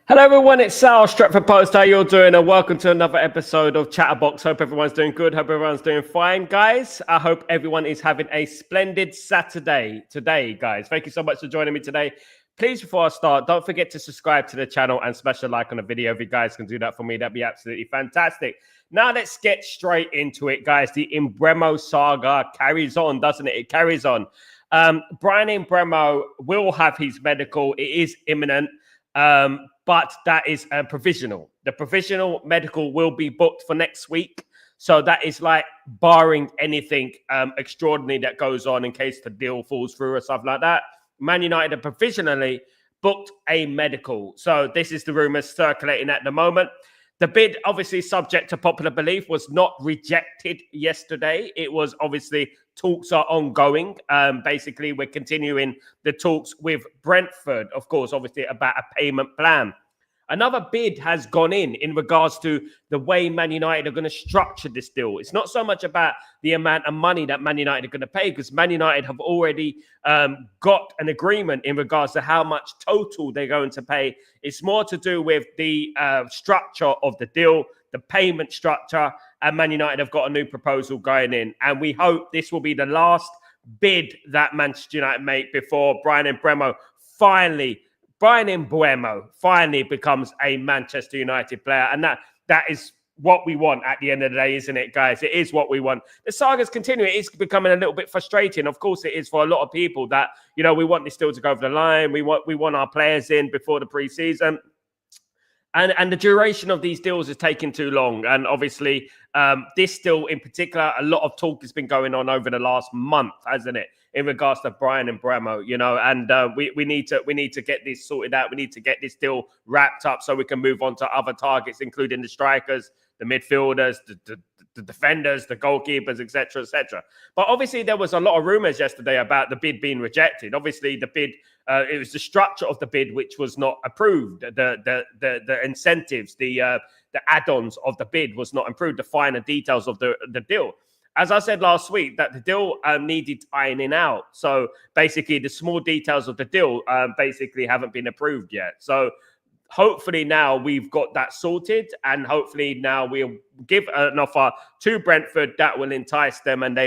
Hello everyone, it's Sal, Stretford Post. How you all doing? And welcome to another episode of Chatterbox. Hope everyone's doing good. Hope everyone's doing fine, guys. I hope everyone is having a splendid Saturday today, guys. Thank you so much for joining me today. Please, before I start, don't forget to subscribe to the channel and smash a like on the video. If you guys can do that for me, that'd be absolutely fantastic. Now let's get straight into it, guys. The Imbremo saga carries on, doesn't it? It carries on. Brian Imbremo will have his medical. It is imminent. But that is provisional. The provisional medical will be booked for next week. So that is like barring anything extraordinary that goes on in case the deal falls through or stuff like that. Man United have provisionally booked a medical. So this is the rumors circulating at the moment. The bid, obviously subject to popular belief, was not rejected yesterday. It was obviously talks are ongoing. Basically, we're continuing the talks with Brentford, of course, obviously about a payment plan. Another bid has gone in regards to the way Man United are going to structure this deal. It's not so much about the amount of money that Man United are going to pay, because Man United have already got an agreement in regards to how much total they're going to pay. It's more to do with the structure of the deal, the payment structure, and Man United have got a new proposal going in. And we hope this will be the last bid that Manchester United make before Brian Mbeumo finally becomes a Manchester United player. And that is what we want at the end of the day, isn't it, guys? It is what we want. The saga's continuing. It's becoming a little bit frustrating. Of course, it is for a lot of people that, you know, we want this deal to go over the line. We want our players in before the preseason. And the duration of these deals is taking too long. And obviously, this deal in particular, a lot of talk has been going on over the last month, hasn't it? In regards to Brian Imbremo, you know, and we need to get this sorted out. We need to get this deal wrapped up so we can move on to other targets, including the strikers, the midfielders, the defenders, the goalkeepers, etc., etc. But obviously, there was a lot of rumors yesterday about the bid being rejected. Obviously, the bid, it was the structure of the bid which was not approved. The incentives, the add-ons of the bid was not approved. The finer details of the deal. As I said last week, that the deal needed ironing out. So basically, the small details of the deal basically haven't been approved yet. So hopefully now we've got that sorted, and hopefully now we'll give an offer to Brentford that will entice them, and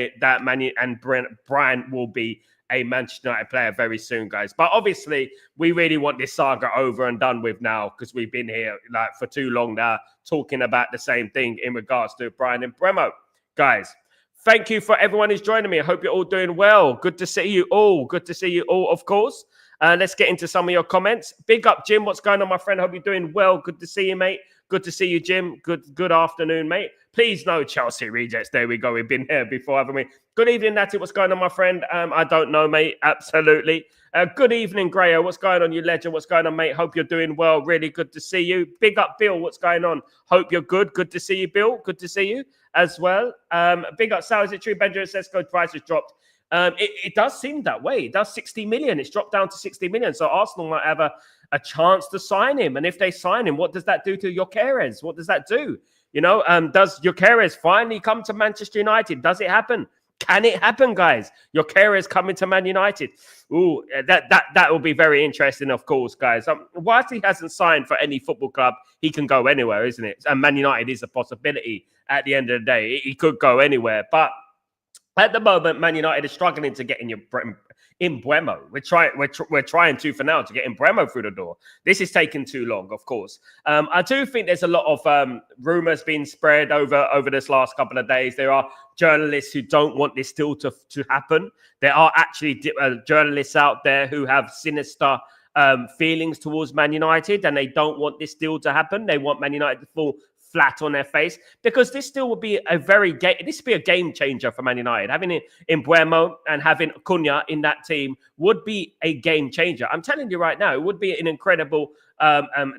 Brian will be a Manchester United player very soon, guys. But obviously, we really want this saga over and done with now, because we've been here like for too long now talking about the same thing in regards to Brian Imbremo, guys. Thank you for everyone who's joining me. I hope you're all doing well. Good to see you all. Good to see you all, of course. Let's get into some of your comments. Big up, Jim. What's going on, my friend? Hope you're doing well. Good to see you, mate. Good to see you, Jim. Good afternoon, mate. Please no Chelsea rejects. There we go. We've been here before, haven't we? Good evening, Natty. What's going on, my friend? I don't know, mate. Absolutely. Good evening, Grayo. What's going on, you legend? What's going on, mate? Hope you're doing well. Really good to see you. Big up, Bill. What's going on? Hope you're good. Good to see you, Bill. Good to see you as well. Big up, Sal. Is it true Benjamin Sesko price has dropped? It does seem that way. It does 60 million. It's dropped down to 60 million. So Arsenal might have a chance to sign him. And if they sign him, what does that do to Gyökeres? What does that do? You know, does Gyökeres finally come to Manchester United? Does it happen? Can it happen, guys? Gyökeres coming to Man United. Ooh, that will be very interesting, of course, guys. Whilst he hasn't signed for any football club, he can go anywhere, isn't it? And Man United is a possibility at the end of the day. He could go anywhere. But at the moment, Man United is struggling to get in Mbeumo. We're trying to for now to get Imbremo through the door. This is taking too long, of course. I do think there's a lot of rumors being spread over this last couple of days. There are journalists who don't want this deal to happen. There are actually journalists out there who have sinister feelings towards Man United, and they don't want this deal to happen. They want Man United to fall flat on their face, because this still would be this would be a game changer for Man United. Having Mbeumo and having Cunha in that team would be a game changer. I'm telling you right now, it would be an incredible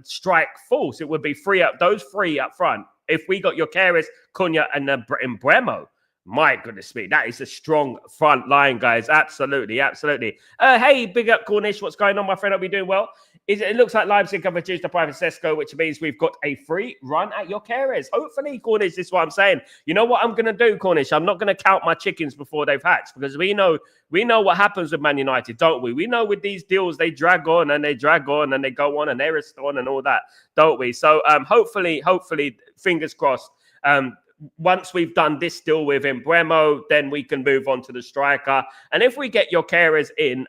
strike force. It would be those three up front. If we got Gyökeres, Cunha, and Mbeumo, my goodness me, that is a strong front line, guys. Absolutely, absolutely. Hey, big up Cornish. What's going on, my friend? Hope you're doing well. It looks like Leipzig have reduced the price of Sesko, which means we've got a free run at your carriers. Hopefully, Cornish, this is what I'm saying. You know what I'm going to do, Cornish? I'm not going to count my chickens before they've hatched, because we know what happens with Man United, don't we? We know with these deals, they drag on and they drag on and they go on and they rest on and all that, don't we? So hopefully, fingers crossed, once we've done this deal with Imbremo, then we can move on to the striker. And if we get your carers in,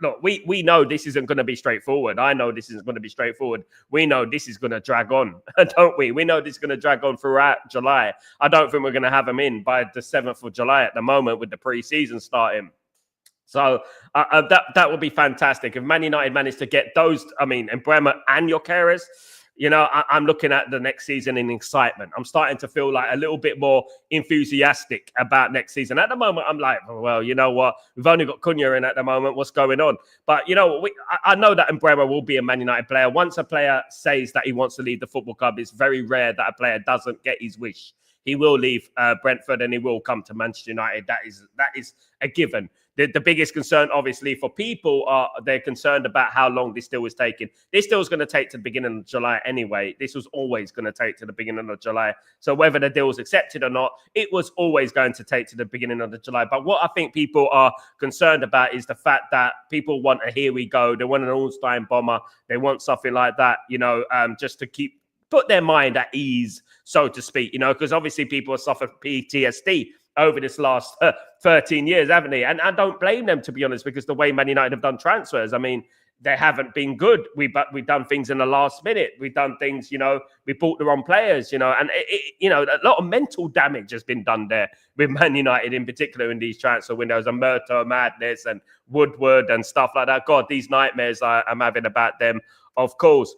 look, we know this isn't going to be straightforward. I know this isn't going to be straightforward. We know this is going to drag on, don't we? We know this is going to drag on throughout July. I don't think we're going to have them in by the 7th of July at the moment with the pre-season starting. So that would be fantastic. If Man United managed to get those, Imbremo and your carers, I'm looking at the next season in excitement. I'm starting to feel like a little bit more enthusiastic about next season. At the moment, I'm like, well, you know what? We've only got Cunha in at the moment. What's going on? But, I know that Imbremo will be a Man United player. Once a player says that he wants to leave the football club, it's very rare that a player doesn't get his wish. He will leave Brentford and he will come to Manchester United. That is a given. The biggest concern, obviously, for people they're concerned about how long this deal is taking. This deal is going to take to the beginning of July anyway. This was always going to take to the beginning of July. So whether the deal was accepted or not, it was always going to take to the beginning of July. But what I think people are concerned about is the fact that people want a here we go. They want an all-time bomber. They want something like that, just to put their mind at ease, so to speak, because obviously people have suffered PTSD over this last 13 years, haven't they? And I don't blame them, to be honest, because the way Man United have done transfers, they haven't been good. We've done things in the last minute. We've done things, we bought the wrong players, and a lot of mental damage has been done there with Man United in particular in these transfer windows, and Murto Madness and Woodward and stuff like that. God, these nightmares I'm having about them, of course.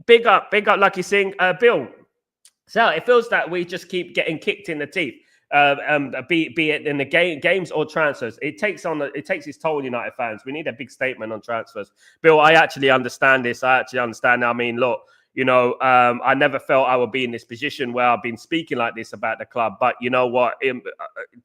Big up, Lucky Singh. Bill, so it feels that we just keep getting kicked in the teeth, be it in the games or transfers. It takes its toll on United fans. We need a big statement on transfers. Bill, I actually understand this. Look, I never felt I would be in this position where I've been speaking like this about the club. But you know what?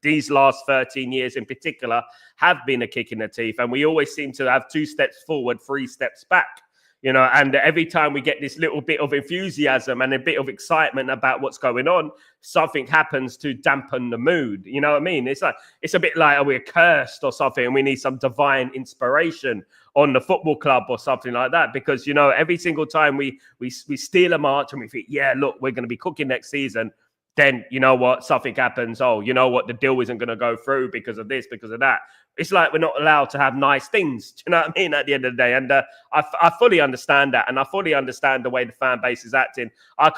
These last 13 years in particular have been a kick in the teeth. And we always seem to have 2 steps forward, 3 steps back. And every time we get this little bit of enthusiasm and a bit of excitement about what's going on, something happens to dampen the mood. You know what I mean? It's a bit like we're cursed or something, and we need some divine inspiration on the football club or something like that. Because, every single time we steal a march and we think, yeah, look, we're going to be cooking next season, then you know what? Something happens. Oh, you know what? The deal isn't going to go through because of this, because of that. It's like we're not allowed to have nice things. Do you know what I mean? At the end of the day, and I fully understand that, and I fully understand the way the fan base is acting. I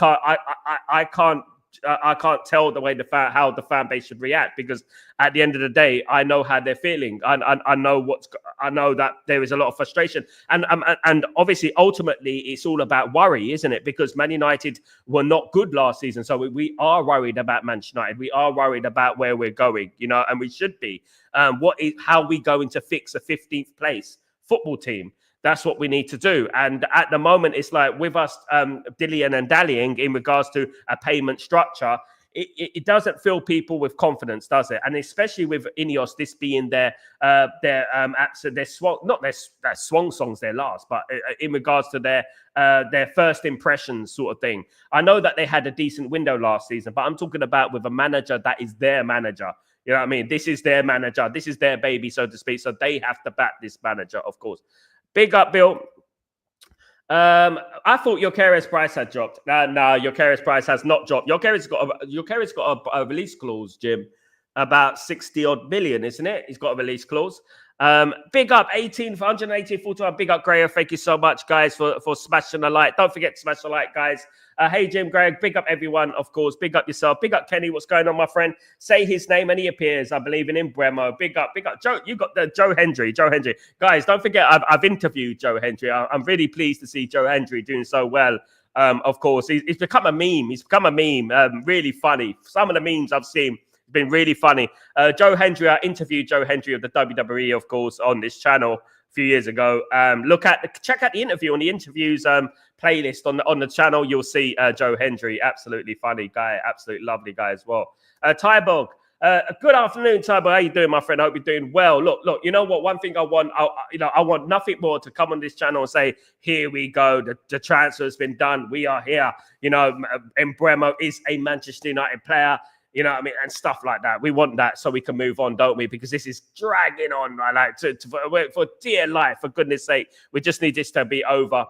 can't tell the way how the fan base should react, because at the end of the day, I know how they're feeling. I know that there is a lot of frustration, and obviously, ultimately, it's all about worry, isn't it? Because Man United were not good last season, so we are worried about Manchester United. We are worried about where we're going, and we should be. How are we going to fix a 15th place football team? That's what we need to do. And at the moment, it's like with us dillying and dallying in regards to a payment structure, it doesn't fill people with confidence, does it? And especially with Ineos, this being their swan songs, their last, but in regards to their first impressions sort of thing. I know that they had a decent window last season, but I'm talking about with a manager that is their manager. You know what I mean? This is their manager. This is their baby, so to speak. So they have to back this manager, of course. Big up, Bill. I thought your Yokeres price had dropped. No, your Yokeres price has not dropped. Your Yokeres got a release clause, Jim, about 60 odd million, isn't it? He's got a release clause. Big up 18 for 180 full time. Big up, Graham. Thank you so much, guys, for smashing the like. Don't forget to smash the like, guys. Hey, Jim, Greg. Big up everyone, of course. Big up yourself. Big up Kenny. What's going on, my friend? Say his name and he appears. I believe in Imbremo. Big up. Joe, you got the Joe Hendry. Guys, don't forget, I've interviewed Joe Hendry. I'm really pleased to see Joe Hendry doing so well. Of course, he's become a meme. Really funny. Some of the memes I've seen been really funny. Joe Hendry, I interviewed Joe Hendry of the WWE, of course, on this channel a few years ago. Check out the interview on the interviews playlist on the channel. You'll see Joe Hendry, absolutely funny guy, absolutely lovely guy as well. Tybog, Good afternoon, Tybo. How you doing, my friend? I hope you're doing well. Look. You know what? One thing I want, I want nothing more to come on this channel and say, "Here we go. The transfer has been done. We are here." You know, Imbremo is a Manchester United player. You know what I mean? And stuff like that. We want that so we can move on, don't we? Because this is dragging on. I like for dear life, for goodness sake. We just need this to be over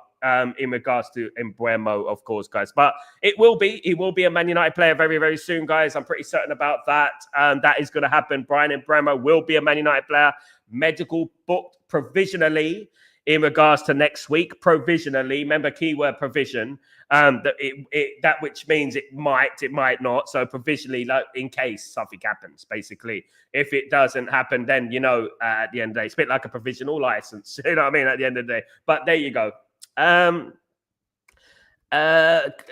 in regards to Mbeumo, of course, guys. But he will be a Man United player very, very soon, guys. I'm pretty certain about that. That is going to happen. Bryan Mbeumo will be a Man United player. Medical booked provisionally in regards to next week. Provisionally. Remember, keyword provision. That which means it might not. So provisionally, like in case something happens, basically. If it doesn't happen, then at the end of the day, it's a bit like a provisional license. You know what I mean? At the end of the day. But there you go.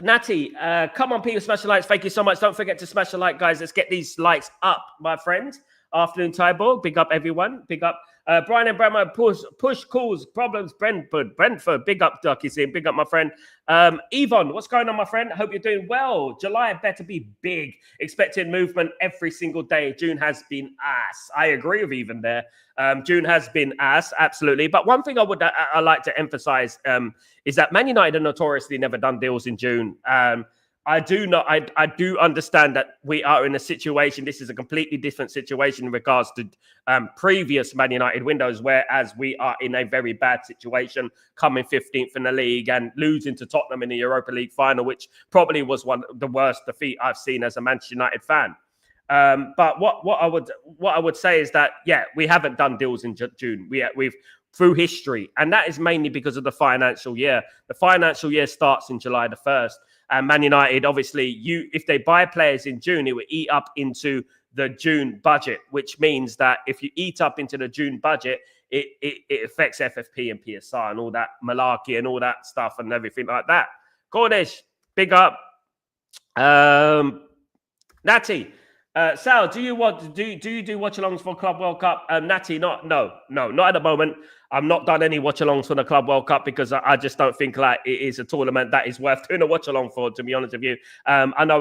Natty, come on, people, smash the likes. Thank you so much. Don't forget to smash the like, guys. Let's get these likes up, my friend. Afternoon, Tyborg. Big up, everyone. Big up. Bryan Mbeumo, push calls, problems, Brentford. Big up, Ducky. Big up, my friend. Yvonne, what's going on, my friend? I hope you're doing well. July better be big. Expected movement every single day. June has been ass. I agree with Yvonne there. June has been ass, absolutely. But one thing I like to emphasize is that Man United have notoriously never done deals in June. I do understand that we are in a situation. This is a completely different situation in regards to previous Man United windows, whereas we are in a very bad situation, coming 15th in the league and losing to Tottenham in the Europa League final, which probably was one of the worst defeat I've seen as a Manchester United fan. But what I would say is that we haven't done deals in June. We've through history, and that is mainly because of the financial year. The financial year starts in July the 1st. And Man United, obviously, if they buy players in June, it will eat up into the June budget, which means that if you eat up into the June budget, it affects FFP and PSR and all that malarkey and all that stuff and everything like that. Cornish, big up. Natty, Sal, do you do watch-alongs for Club World Cup? Natty, no, not at the moment. I'm not done any watch-alongs for the Club World Cup because I just don't think like it is a tournament that is worth doing a watch-along for, to be honest with you. I know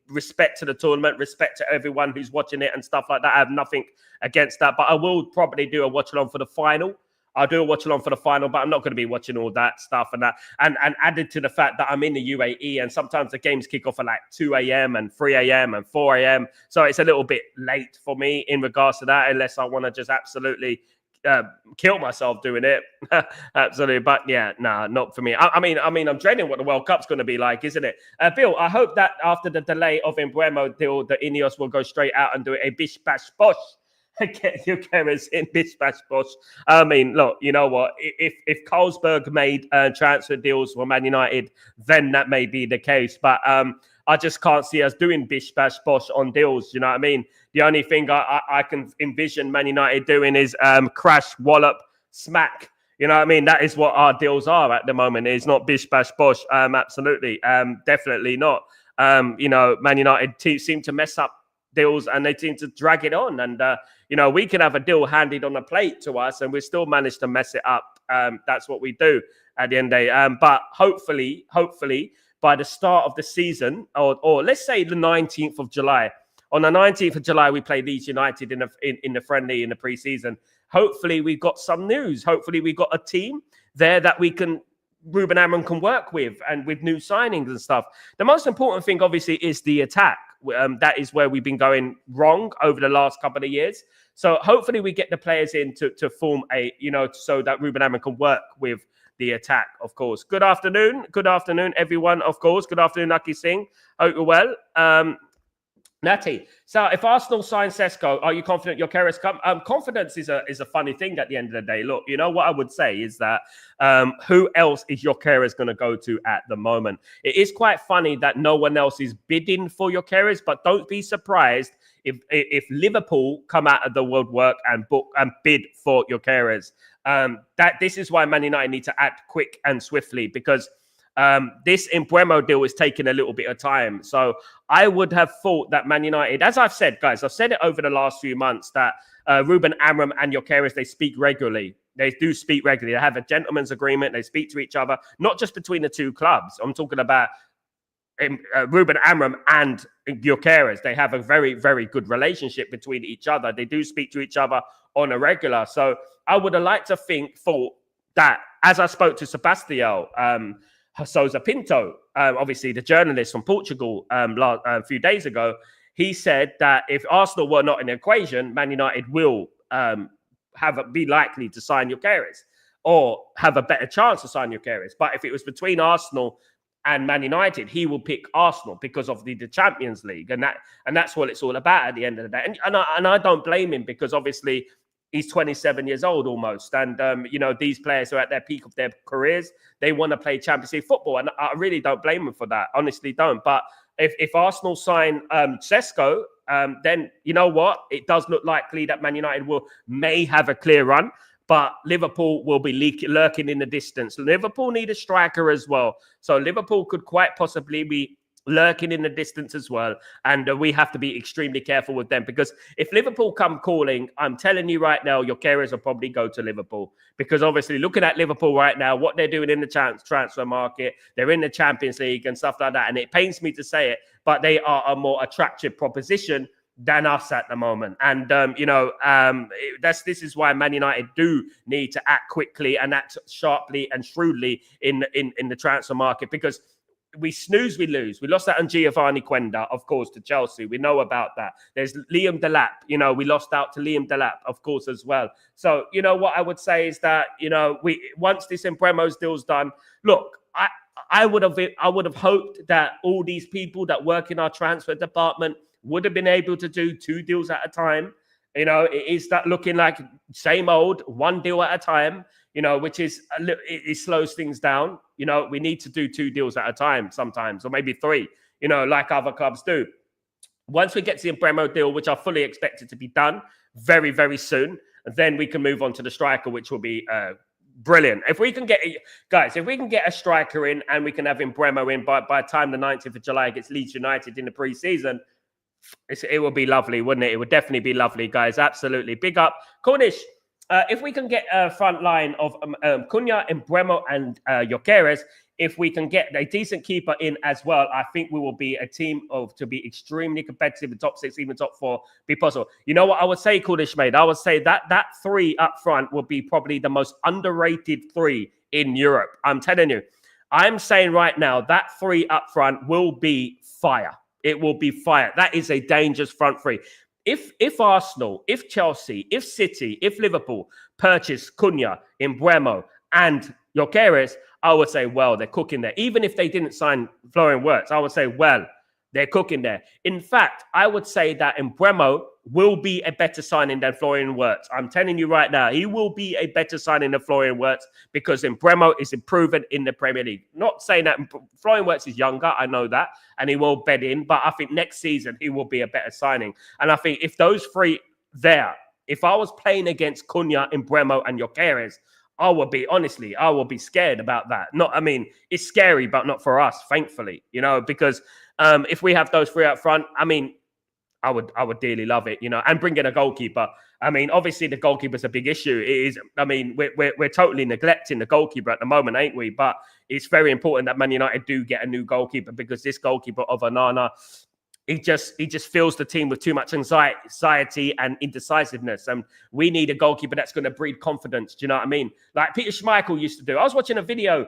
respect to the tournament, respect to everyone who's watching it and stuff like that. I have nothing against that, but I will probably do a watch-along for the final. I'll do a watch-along for the final, but I'm not going to be watching all that stuff and that. And added to the fact that I'm in the UAE and sometimes the games kick off at like 2 a.m. and 3 a.m. and 4 a.m. So it's a little bit late for me in regards to that, unless I want to just absolutely kill myself doing it. Absolutely. But not for me. I mean, I'm dreading what the World Cup's going to be like, isn't it? Bill, I hope that after the delay of Imbremo deal, the Ineos will go straight out and do a bish bash bosh. Get your cameras in bish bash bosh. I mean, look, you know what? If Carlsberg made transfer deals for Man United, then that may be the case. But I just can't see us doing bish bash bosh on deals. You know what I mean? The only thing I can envision Man United doing is crash, wallop, smack. You know what I mean? That is what our deals are at the moment. It's not bish bash bosh. Absolutely, definitely not. Man United seem to mess up deals and they seem to drag it on. And we can have a deal handed on a plate to us and we still manage to mess it up. That's what we do at the end of the day. But hopefully, by the start of the season, or let's say the 19th of July. On the 19th of July, we play Leeds United in the friendly in the preseason. Hopefully, we've got some news. Hopefully, we've got a team there that Ruben Amorim can work with and with new signings and stuff. The most important thing, obviously, is the attack. That is where we've been going wrong over the last couple of years. So hopefully, we get the players in to form so that Ruben Amorim can work with the attack, of course. Good afternoon, everyone, of course. Good afternoon, Lucky Singh. Hope you're well. Natty, so if Arsenal sign Sesko, are you confident your Keres come? Confidence is a funny thing at the end of the day. Look, you know what I would say is that who else is your Keres going to go to at the moment? It is quite funny that no one else is bidding for your Keres, but don't be surprised if Liverpool come out of the woodwork and book and bid for your Keres. This is why Man United need to act quick and swiftly because this Imbremo deal is taking a little bit of time. So I would have thought that Man United, as I've said, guys, I've said it over the last few months that Ruben Amorim and Gyökeres, they speak regularly. They do speak regularly. They have a gentleman's agreement. They speak to each other, not just between the two clubs. I'm talking about Ruben Amram and Gyökeres, they have a very, very good relationship between each other. They do speak to each other on a regular. So I would have liked to thought that, as I spoke to Sebastião Sousa Pinto, obviously the journalist from Portugal, a few days ago, he said that if Arsenal were not in the equation, Man United will be likely to sign Gyökeres or have a better chance to sign Gyökeres. But if it was between Arsenal and Man United, he will pick Arsenal because of the Champions League, and that's what it's all about at the end of the day. And I don't blame him, because obviously he's 27 years old almost, and these players are at their peak of their careers. They want to play Champions League football, and I really don't blame him for that. Honestly, don't. But if Arsenal sign Sesko, then you know what? It does look likely that Man United may have a clear run. But Liverpool will be lurking in the distance. Liverpool need a striker as well. So Liverpool could quite possibly be lurking in the distance as well. And we have to be extremely careful with them, because if Liverpool come calling, I'm telling you right now, your carriers will probably go to Liverpool. Because obviously, looking at Liverpool right now, what they're doing in the transfer market, they're in the Champions League and stuff like that. And it pains me to say it, but they are a more attractive proposition than us at the moment. And, this is why Man United do need to act quickly and act sharply and shrewdly in the transfer market, because we snooze, we lose. We lost that on Giovanni Quenda, of course, to Chelsea. We know about that. There's Liam Delap. We lost out to Liam Delap, of course, as well. So, what I would say is that, once this Imbremo's deal's done, look, I would have hoped that all these people that work in our transfer department would have been able to do 2 deals at a time. It is that looking like same old, 1 deal at a time, which is it slows things down. We need to do 2 deals at a time sometimes, or maybe 3, like other clubs do. Once we get to the Imbremo deal, which I fully expect it to be done very, very soon, then we can move on to the striker, which will be brilliant. If we can get a striker in, and we can have Imbremo in by the time the 19th of July against Leeds United in the pre-season, it would be lovely, wouldn't it? It would definitely be lovely, guys. Absolutely. Big up. Cornish, if we can get a front line of Cunha, Imbremo, and Gyökeres, if we can get a decent keeper in as well, I think we will be a team to be extremely competitive in top 6, even top 4, be possible. You know what I would say, Cornish, mate? I would say that 3 up front will be probably the most underrated 3 in Europe. I'm telling you. I'm saying right now, that 3 up front will be fire. It will be fire. That is a dangerous front 3. If Arsenal, if Chelsea, if City, if Liverpool purchase Cunha, Imbremo, and Gyökeres, I would say, well, they're cooking there. Even if they didn't sign Florian Wirtz, I would say, well, they're cooking there. In fact, I would say that Imbremo will be a better signing than Florian Wirtz. I'm telling you right now, he will be a better signing than Florian Wirtz, because Imbremo is improving in the Premier League. Not saying that Florian Wirtz is younger, I know that, and he will bed in, but I think next season he will be a better signing. And I think if those 3 there, if I was playing against Cunha, Imbremo, and Gyökeres, I would be scared about that. It's scary, but not for us, thankfully, because if we have those 3 up front, I would dearly love it, and bring in a goalkeeper. Obviously the goalkeeper's a big issue. It is. We're totally neglecting the goalkeeper at the moment, ain't we? But it's very important that Man United do get a new goalkeeper, because this goalkeeper of Onana, he just fills the team with too much anxiety and indecisiveness. And we need a goalkeeper that's going to breed confidence. Do you know what I mean? Like Peter Schmeichel used to do. I was watching a video,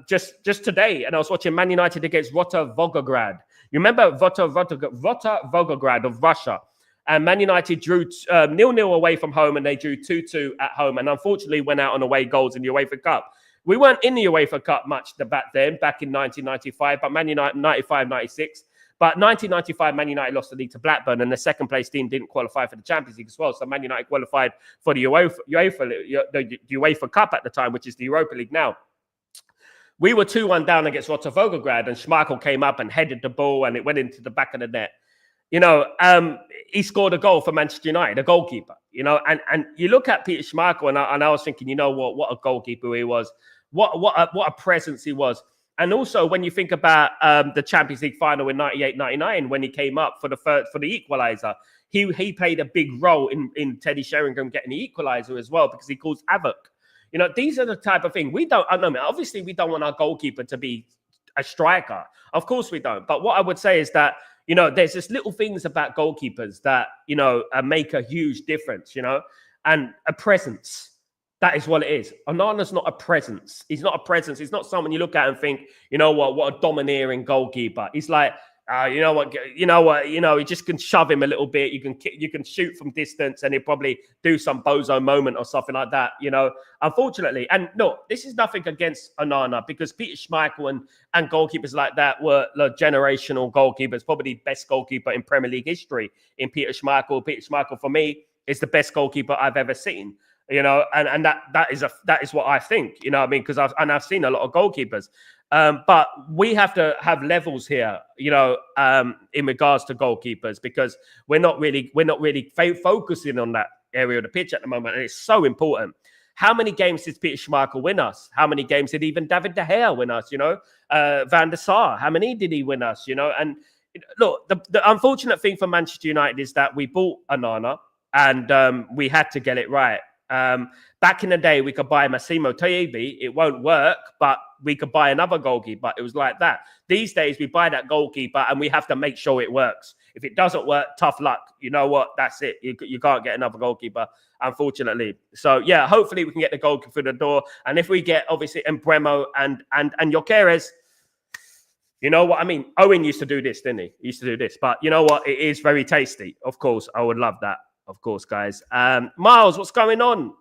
just today, and I was watching Man United against Rotor Volgograd. You remember Rotor Volgograd of Russia? And Man United drew 0-0 away from home, and they drew 2-2 at home, and unfortunately went out on away goals in the UEFA Cup. We weren't in the UEFA Cup much back in 1995, but Man United 95-96. But 1995, Man United lost the league to Blackburn, and the second place team didn't qualify for the Champions League as well. So Man United qualified for the UEFA Cup at the time, which is the Europa League now. We were 2-1 down against Rotor Volgograd, and Schmeichel came up and headed the ball, and it went into the back of the net. He scored a goal for Manchester United, a goalkeeper, and you look at Peter Schmeichel, and I was thinking, what a goalkeeper he was, what a presence he was. And also, when you think about the Champions League final in 98-99, when he came up for the equaliser, he played a big role in Teddy Sheringham getting the equaliser as well, because he caused havoc. These are the type of thing obviously we don't want our goalkeeper to be a striker. Of course we don't. But what I would say is that, you know, there's just little things about goalkeepers that, you know, make a huge difference, you know, and a presence. That is what it is. Onana's not a presence. He's not a presence. He's not someone you look at and think, you know what a domineering goalkeeper. He's like, you know what, you just can shove him a little bit. You can shoot from distance, and he'll probably do some bozo moment or something like that. You know, unfortunately, and no, this is nothing against Onana, because Peter Schmeichel and goalkeepers like that were generational goalkeepers. Probably the best goalkeeper in Premier League history in Peter Schmeichel. Peter Schmeichel for me is the best goalkeeper I've ever seen. You know, and that is what I think. You know what I mean? Because I've seen a lot of goalkeepers. But we have to have levels here, you know, in regards to goalkeepers, because we're not really focusing on that area of the pitch at the moment, and it's so important. How many games did Peter Schmeichel win us? How many games did even David De Gea win us? You know, Van der Sar, how many did he win us? You know, and look, the unfortunate thing for Manchester United is that we bought Onana, and we had to get it right. Back in the day, we could buy Massimo Taibbi. It won't work, but we could buy another goalkeeper. It was like that. These days, we buy that goalkeeper and we have to make sure it works. If it doesn't work, tough luck. You know what? That's it. You can't get another goalkeeper, unfortunately. So, yeah, hopefully we can get the goalkeeper through the door. And if we get, obviously, Imbremo and Gyökeres, you know what I mean? Owen used to do this, didn't he? He used to do this. But you know what? It is very tasty. Of course, I would love that. Of course, guys. Miles, what's going on?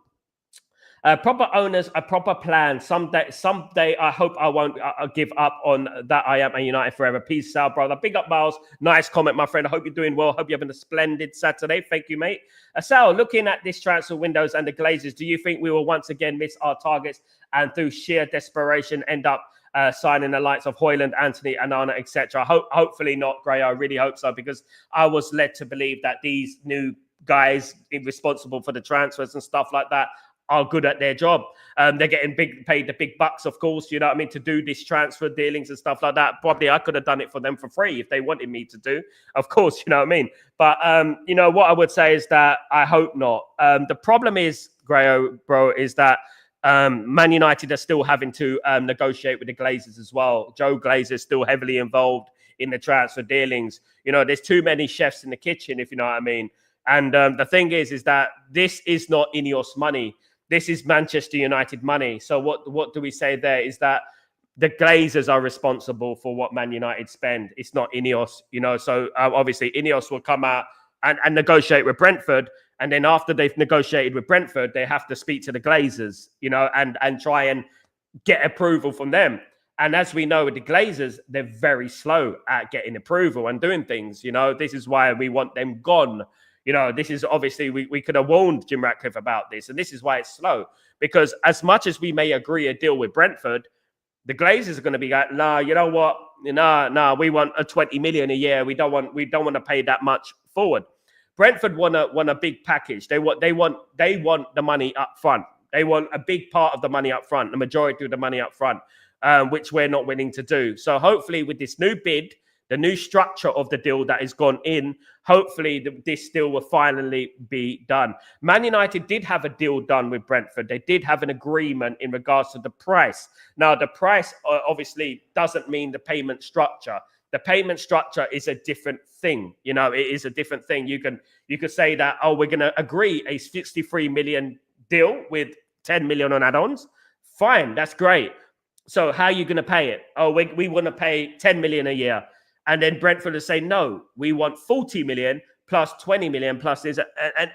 Proper owners, a proper plan. Someday, I hope I won't give up on that. I am a United forever. Peace out, brother. Big up, Miles. Nice comment, my friend. I hope you're doing well. Hope you're having a splendid Saturday. Thank you, mate. Sal, looking at this transfer windows and the Glazers, do you think we will once again miss our targets and through sheer desperation end up signing the likes of Højlund, Anthony, Onana, etc.? Hopefully not, Gray. I really hope so, because I was led to believe that these new guys responsible for the transfers and stuff like that are good at their job. They're getting paid the big bucks, of course, you know what I mean, to do this transfer dealings and stuff like that. Probably I could have done it for them for free if they wanted me to do, of course, you know what I mean. But, you know, what I would say is that I hope not. The problem is, Grayo, bro, is that Man United are still having to negotiate with the Glazers as well. Joe Glazer is still heavily involved in the transfer dealings. You know, there's too many chefs in the kitchen, if you know what I mean. And the thing is that this is not Ineos money. This is Manchester United money. So what do we say there is that the Glazers are responsible for what Man United spend. It's not Ineos, you know. So obviously Ineos will come out and negotiate with Brentford. And then after they've negotiated with Brentford, they have to speak to the Glazers, you know, and try and get approval from them. And as we know with the Glazers, they're very slow at getting approval and doing things, you know. This is why we want them gone. You know, this is obviously, we could have warned Jim Ratcliffe about this, and this is why it's slow. Because as much as we may agree a deal with Brentford, the Glazers are going to be like, nah, you know what? Nah, we want a 20 million a year. We don't want to pay that much forward. Brentford want a big package. They want the money up front. They want a big part of the money up front, the majority of the money up front, which we're not willing to do. So hopefully with this new bid, the new structure of the deal that has gone in, hopefully this deal will finally be done. Man United did have a deal done with Brentford. They did have an agreement in regards to the price. Now, the price obviously doesn't mean the payment structure. The payment structure is a different thing. You know, it is a different thing. You could say that, oh, we're going to agree a 63 million deal with 10 million on add-ons. Fine, that's great. So how are you going to pay it? Oh, we want to pay 10 million a year. And then Brentford will say, no, we want 40 million plus 20 million plus this.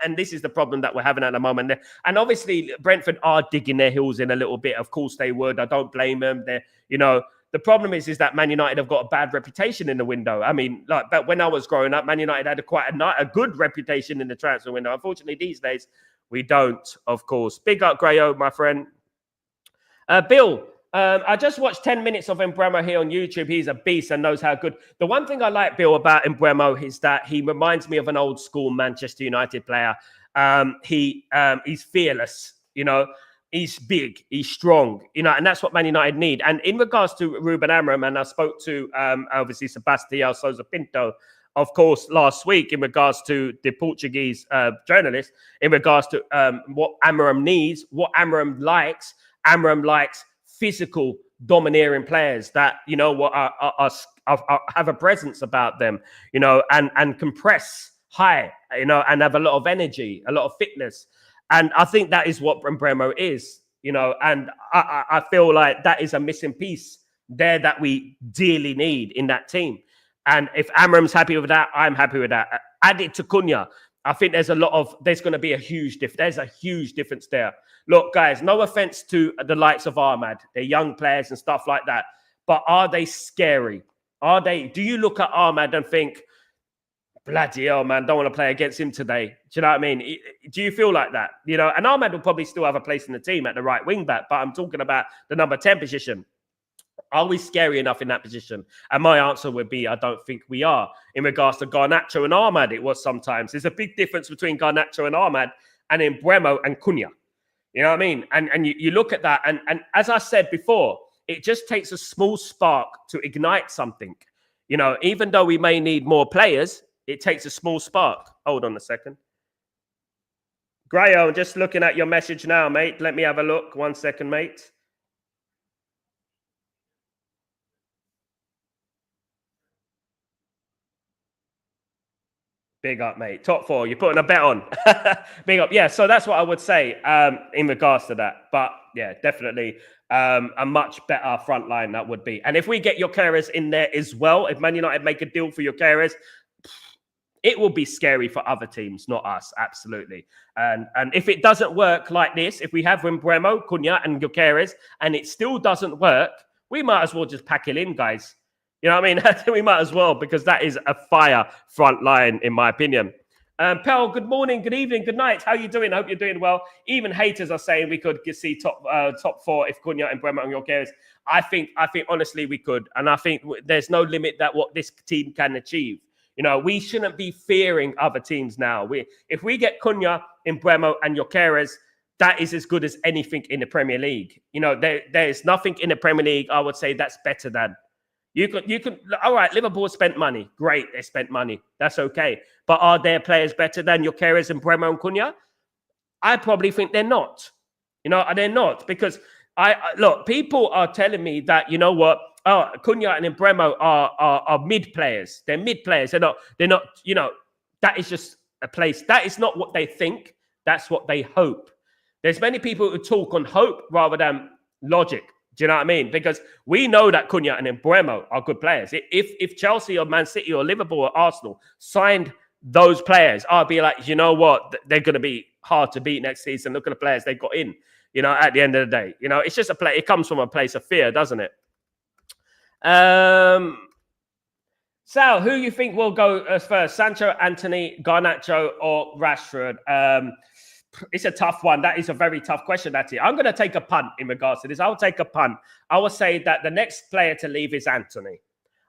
And this is the problem that we're having at the moment. And obviously, Brentford are digging their heels in a little bit. Of course they would. I don't blame them. You know, the problem is that Man United have got a bad reputation in the window. I mean, like but when I was growing up, Man United had a good reputation in the transfer window. Unfortunately, these days, we don't, of course. Big up, Grayo, my friend. Bill, I just watched 10 minutes of Imbremo here on YouTube. He's a beast and knows how good. The one thing I like, Bill, about Imbremo is that he reminds me of an old school Manchester United player. He's fearless, you know. He's big, he's strong, you know, and that's what Man United need. And in regards to Ruben Amorim, and I spoke to, obviously, Sebastião Sousa Pinto, of course, last week in regards to the Portuguese journalist, in regards to what Amorim needs, what Amorim likes. Amorim likes physical, domineering players that, you know what, have a presence about them, you know, and can press high, you know, and have a lot of energy, a lot of fitness. And I think that is what Imbremo is, you know, and I feel like that is a missing piece there that we dearly need in that team. And if Amram's happy with that, I'm happy with that. Add it to Cunha. I think there's going to be a huge difference. There's a huge difference there. Look, guys, no offense to the likes of Ahmad. They're young players and stuff like that. But are they scary? Do you look at Ahmad and think, bloody hell, man, don't want to play against him today? Do you know what I mean? Do you feel like that? You know, and Ahmad will probably still have a place in the team at the right wing back, but I'm talking about the number 10 position. Are we scary enough in that position? And my answer would be, I don't think we are. In regards to Garnacho and Ahmad, it was sometimes. There's a big difference between Garnacho and Ahmad and Imbremo and Cunha. You know what I mean? And you look at that, and as I said before, it just takes a small spark to ignite something. You know, even though we may need more players, it takes a small spark. Hold on a second. Grayo, I'm just looking at your message now, mate. Let me have a look. 1 second, mate. Big up, mate. Top 4. You're putting a bet on. Big up. Yeah, so that's what I would say in regards to that. But yeah, definitely a much better front line that would be. And if we get your carers in there as well, if Man United make a deal for your carers, it will be scary for other teams, not us. Absolutely. And if it doesn't work like this, if we have Imbremo, Cunha and your carers, and it still doesn't work, we might as well just pack it in, guys. You know what I mean? We might as well, because that is a fire front line, in my opinion. Pel, good morning, good evening, good night. How you doing? I hope you're doing well. Even haters are saying we could see top 4 if Cunha and Bremer and your carers. I think honestly we could, and I think there's no limit that what this team can achieve. You know, we shouldn't be fearing other teams now. If we get Cunha, Imbremo, and your carers, that is as good as anything in the Premier League. You know, there's nothing in the Premier League I would say that's better than. You can. All right, Liverpool spent money. Great, they spent money. That's okay. But are their players better than your carers and Imbremo and Cunha? I probably think they're not. You know, they're not, because look, people are telling me that, you know what? Oh, Cunha and Imbremo are mid players. They're mid players. They're not. You know, that is just a place. That is not what they think. That's what they hope. There's many people who talk on hope rather than logic. Do you know what I mean? Because we know that Cunha and Imbremo are good players. If Chelsea or Man City or Liverpool or Arsenal signed those players, I'd be like, you know what? They're going to be hard to beat next season. Look at the players they got in. You know, at the end of the day, you know, it's just a play. It comes from a place of fear, doesn't it? Sal, who you think will go as first? Sancho, Anthony, Garnacho, or Rashford? It's a tough one. That is a very tough question, Natty. I'm going to take a punt in regards to this. I'll take a punt. I will say that the next player to leave is Anthony.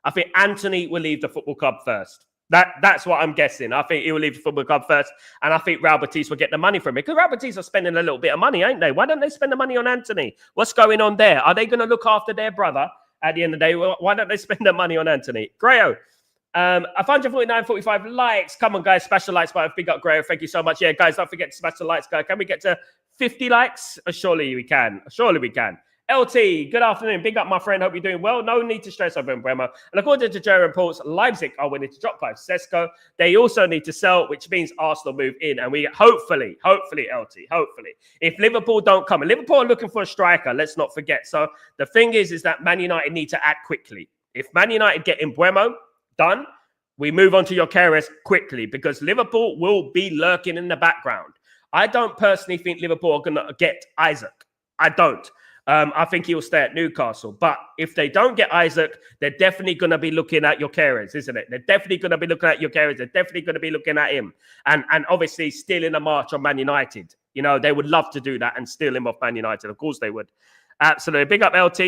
I think Anthony will leave the football club first. That's what I'm guessing. I think he will leave the football club first, and I think Real Betis will get the money from it, because Real Betis are spending a little bit of money, ain't they? Why don't they spend the money on Anthony? What's going on there? Are they going to look after their brother at the end of the day? Why don't they spend the money on Anthony? Grayo. 149.45 likes. Come on, guys. Smash the likes button. Big up, Grayo. Thank you so much. Yeah, guys, don't forget to smash the likes, guys. Can we get to 50 likes? Surely we can. Surely we can. LT, good afternoon. Big up, my friend. Hope you're doing well. No need to stress over Imbremo. And according to German reports, Leipzig are willing to drop by Sesko. They also need to sell, which means Arsenal move in. And we hopefully, LT, hopefully. If Liverpool don't come, and Liverpool are looking for a striker, let's not forget. So the thing is that Man United need to act quickly. If Man United get Imbremo done, we move on to your carers quickly, because Liverpool will be lurking in the background. I don't personally think Liverpool are going to get Isaac. I don't. I think he will stay at Newcastle. But if they don't get Isaac, they're definitely going to be looking at your carers, isn't it? They're definitely going to be looking at your carers. They're definitely going to be looking at him. And obviously stealing a march on Man United. You know, they would love to do that and steal him off Man United. Of course they would. Absolutely. Big up, LT.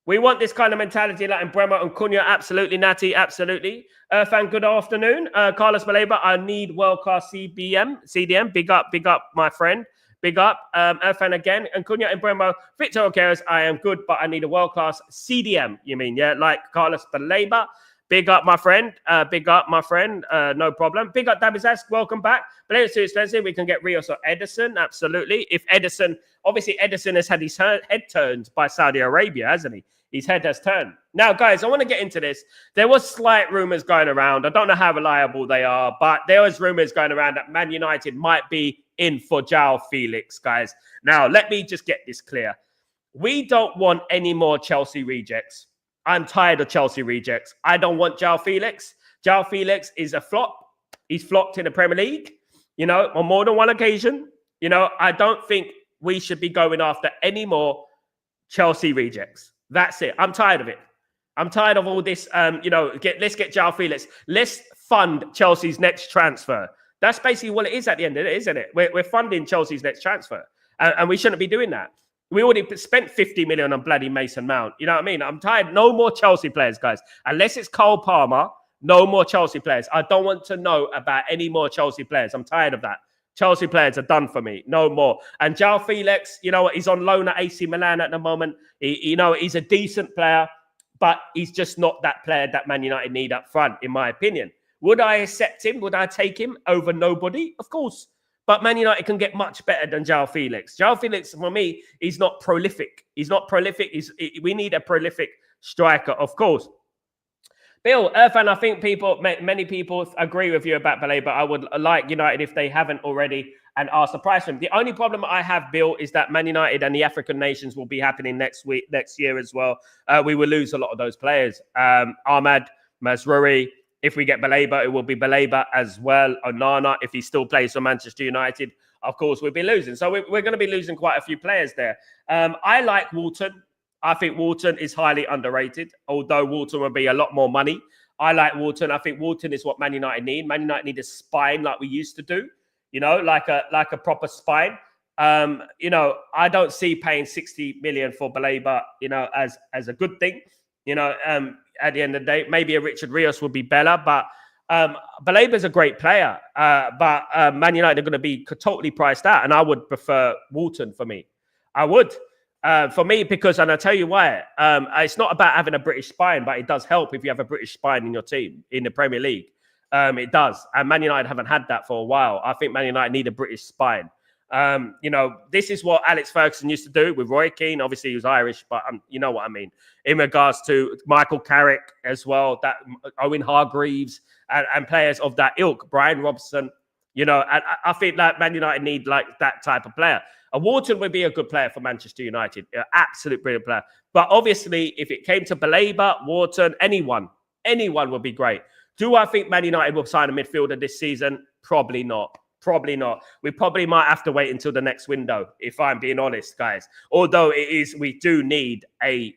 We want this kind of mentality like Imbremo and Cunha. Absolutely, Natty. Absolutely. Fan, good afternoon. Carlos Baleba, I need world-class CDM. Big up, my friend. Big up. Fan again. And Cunha and Imbremo, Victor Okeras, I am good, but I need a world-class CDM. You mean, yeah? Like Carlos Baleba. Big up, my friend. Big up, my friend. No problem. Big up, Dabizask. Welcome back. But it's too expensive. We can get Rios or Edison. Absolutely. If Edison, obviously, Edison has had his head turned by Saudi Arabia, hasn't he? His head has turned. Now, guys, I want to get into this. There was slight rumors going around. I don't know how reliable they are, but there was rumors going around that Man United might be in for João Felix, guys. Now, let me just get this clear. We don't want any more Chelsea rejects. I'm tired of Chelsea rejects. I don't want João Felix. João Felix is a flop. He's flopped in the Premier League, on more than one occasion. I don't think we should be going after any more Chelsea rejects. That's it. I'm tired of it. I'm tired of all this. Let's get João Felix. Let's fund Chelsea's next transfer. That's basically what it is at the end of it, isn't it? We're funding Chelsea's next transfer, and we shouldn't be doing that. We already spent 50 million on bloody Mason Mount. You know what I mean? I'm tired. No more Chelsea players, guys. Unless it's Cole Palmer, no more Chelsea players. I don't want to know about any more Chelsea players. I'm tired of that. Chelsea players are done for me. No more. And João Felix, he's on loan at AC Milan at the moment. He's a decent player, but he's just not that player that Man United need up front, in my opinion. Would I accept him? Would I take him over nobody? Of course. But Man United can get much better than João Felix. João Felix, for me, he's not prolific. He's not prolific. We need a prolific striker, of course. Bill, Irfan, I think many people agree with you about Baleba. I would like United, if they haven't already, and ask the price for him. The only problem I have, Bill, is that Man United and the African nations will be happening next year as well. We will lose a lot of those players. Ahmad, Mazruri. If we get Baleba, it will be Baleba as well. Onana, if he still plays for Manchester United, of course, we'll be losing. So we're going to be losing quite a few players there. I like Walton. I think Walton is highly underrated, although Walton will be a lot more money. I like Walton. I think Walton is what Man United need. Man United need a spine like we used to do, like a proper spine. I don't see paying 60 million for Baleba, as a good thing. At the end of the day, maybe a Richard Rios would be better, but Baleba's a great player. But Man United are going to be totally priced out, and I would prefer Walton for me. I would. For me, because, and I'll tell you why, it's not about having a British spine, but it does help if you have a British spine in your team in the Premier League. It does. And Man United haven't had that for a while. I think Man United need a British spine. This is what Alex Ferguson used to do with Roy Keane. Obviously, he was Irish, but you know what I mean. In regards to Michael Carrick as well, that Owen Hargreaves and players of that ilk, Brian Robson, and I think that Man United need like that type of player. Wharton would be a good player for Manchester United, absolute brilliant player. But obviously, if it came to Baleba, Wharton, anyone would be great. Do I think Man United will sign a midfielder this season? Probably not. Probably not. We probably might have to wait until the next window, if I'm being honest, guys. Although we do need a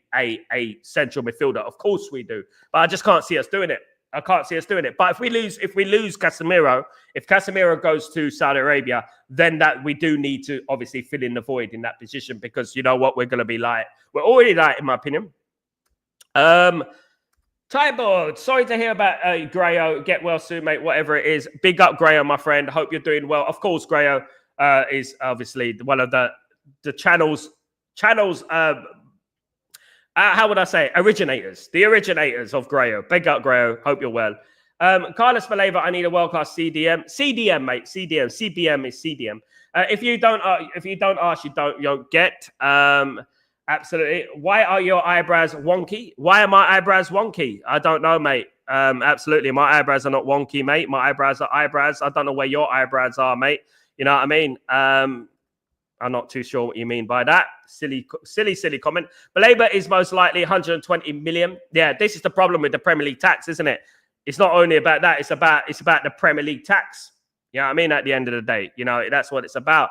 central midfielder. Of course we do. But I just can't see us doing it. I can't see us doing it. But if we lose Casemiro, if Casemiro goes to Saudi Arabia, then that we do need to obviously fill in the void in that position, because you know what, we're going to be light. We're already light, in my opinion. Tyboard, sorry to hear about Grayo. Get well soon, mate. Whatever it is. Big up, Grayo, my friend. Hope you're doing well. Of course, Grayo is obviously one of the channels. How would I say? Originators. The originators of Grayo. Big up, Grayo. Hope you're well. Carlos Valeva, I need a world-class CDM. CDM, mate. CDM. CBM is CDM. If you don't ask, you don't get. Absolutely. Why are your eyebrows wonky? Why are my eyebrows wonky? I don't know, mate. Absolutely. My eyebrows are not wonky, mate. My eyebrows are eyebrows. I don't know where your eyebrows are, mate. You know what I mean? I'm not too sure what you mean by that. Silly comment. Baleba is most likely 120 million. Yeah, this is the problem with the Premier League tax, isn't it? It's not only about that. It's about the Premier League tax. You know what I mean? At the end of the day, that's what it's about.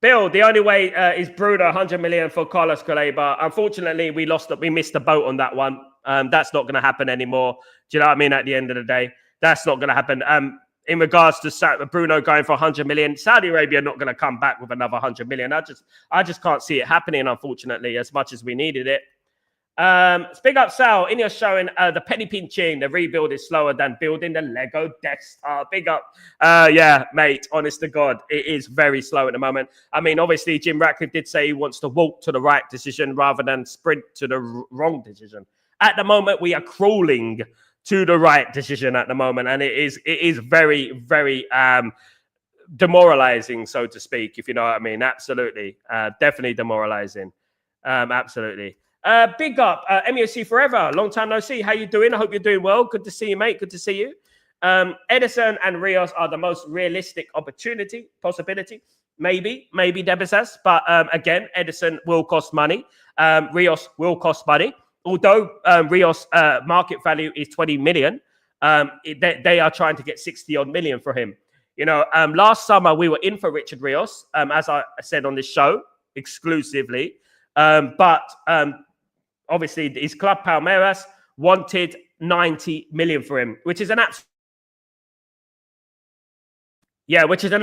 Bill, the only way is Bruno 100 million for Carlos Baleba. Unfortunately, we missed the boat on that one. That's not going to happen anymore. Do you know what I mean? At the end of the day, that's not going to happen. In regards to Bruno going for 100 million, Saudi Arabia not going to come back with another 100 million. I just can't see it happening, unfortunately, as much as we needed it. Big up Sal, Ineos showing the penny pinching. The rebuild is slower than building the Lego Death Star. Big up. Yeah, mate, honest to God, it is very slow at the moment. I mean, obviously, Jim Ratcliffe did say he wants to walk to the right decision rather than sprint to the wrong decision. At the moment, we are crawling to the right decision at the moment, and it is very, very demoralizing, so to speak, if you know what I mean. Absolutely. Definitely demoralizing. Absolutely. Big up, MUC Forever. Long time no see. How you doing? I hope you're doing well. Good to see you, mate. Good to see you. Edison and Rios are the most realistic possibility. Maybe Debesas. But again, Edison will cost money. Rios will cost money. Although Rios' market value is 20 million, they are trying to get 60 odd million for him. You know, last summer we were in for Richard Rios, as I said on this show exclusively. But obviously his club Palmeiras wanted 90 million for him, which is an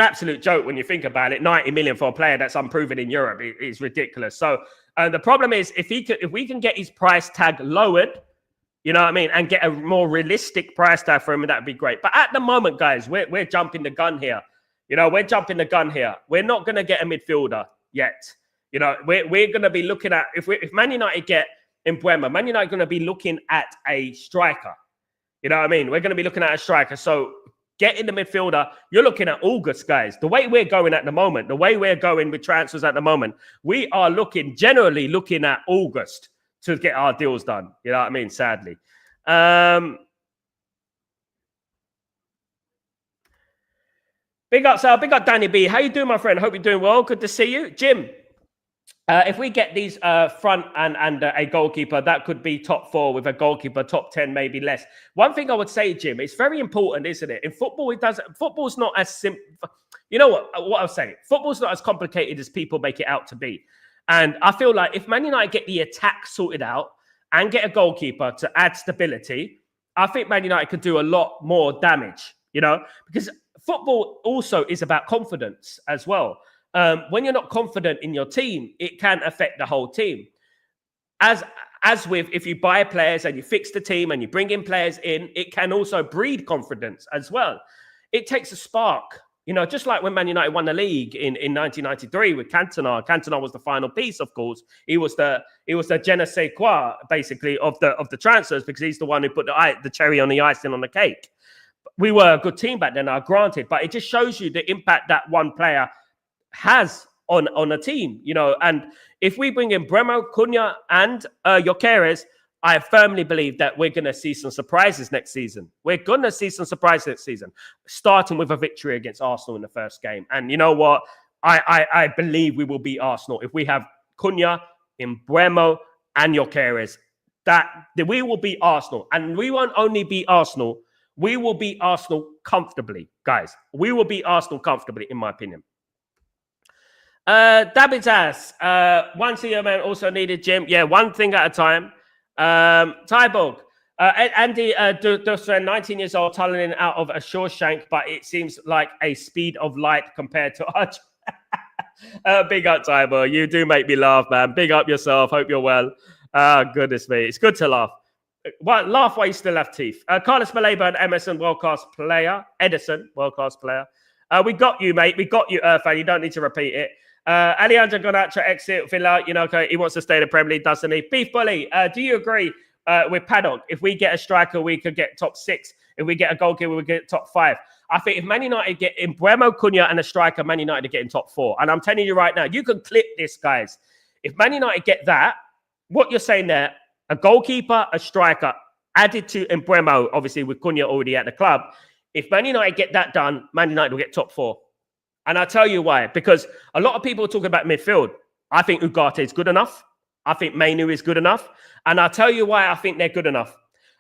absolute joke when you think about it. 90 million for a player that's unproven in Europe is ridiculous. So the problem is if we can get his price tag lowered, you know what I mean, and get a more realistic price tag for him, that'd be great. But at the moment, guys, we're jumping the gun here. You know, we're jumping the gun here. We're not going to get a midfielder yet. You know, we're going to be looking at if Man United get Mbeumo, Man United going to be looking at a striker. You know what I mean? We're going to be looking at a striker. So getting the midfielder, you're looking at August, guys. The way we're going at the moment, the way we're going with transfers at the moment, we are generally looking at August to get our deals done. You know what I mean? Sadly. Big up, Sal. Big up, Danny B. How you doing, my friend? Hope you're doing well. Good to see you. Jim, if we get these front and a goalkeeper, that could be top 4 with a goalkeeper, top 10, maybe less. One thing I would say, Jim, it's very important, isn't it? In football, football's not as simple. You know what I was saying? Football's not as complicated as people make it out to be. And I feel like if Man United get the attack sorted out and get a goalkeeper to add stability, I think Man United could do a lot more damage, you know, because football also is about confidence as well. When you're not confident in your team, it can affect the whole team. As with if you buy players and you fix the team and you bring in players in, it can also breed confidence as well. It takes a spark, you know, just like when Man United won the league in 1993 with Cantona. Cantona was the final piece, of course. He was the je ne sais quoi, basically, of the transfers, because he's the one who put the cherry on the icing on the cake. We were a good team back then, granted, but it just shows you the impact that one player has on a team, you know. And if we bring in Imbremo, Cunha, and Gyökeres, I firmly believe that we're going to see some surprises next season. We're going to see some surprises next season, starting with a victory against Arsenal in the first game. And you know what? I believe we will beat Arsenal if we have Cunha, Imbremo, and Gyökeres. That we will beat Arsenal, and we won't only beat Arsenal. We will beat Arsenal comfortably, guys. We will beat Arsenal comfortably, in my opinion. David's ass. One CEO man also needed, Jim. Yeah, one thing at a time. Tyborg. Andy Dustin, 19 years old, tunneling out of a Shawshank, but it seems like a speed of light compared to Arch. Big up, Tyborg. You do make me laugh, man. Big up yourself. Hope you're well. Goodness me. It's good to laugh. Laugh while you still have teeth. Carlos Maleba and Emerson, world-class player. Edison, world-class player. We got you, mate. We got you, Irfan. You don't need to repeat it. Alejandro Garnacho exit Villa. You know, okay, he wants to stay in the Premier League, doesn't he? Beef Bully, do you agree with Paddock? If we get a striker, we could get top 6. If we get a goalkeeper, we get top 5. I think if Man United get Imbremo, Cunha, and a striker, Man United are getting top 4. And I'm telling you right now, you can clip this, guys. If Man United get that, what you're saying there, a goalkeeper, a striker, added to Imbremo, obviously with Cunha already at the club. If Man United get that done, Man United will get top 4. And I'll tell you why. Because a lot of people are talking about midfield. I think Ugarte is good enough. I think Mainu is good enough. And I'll tell you why I think they're good enough.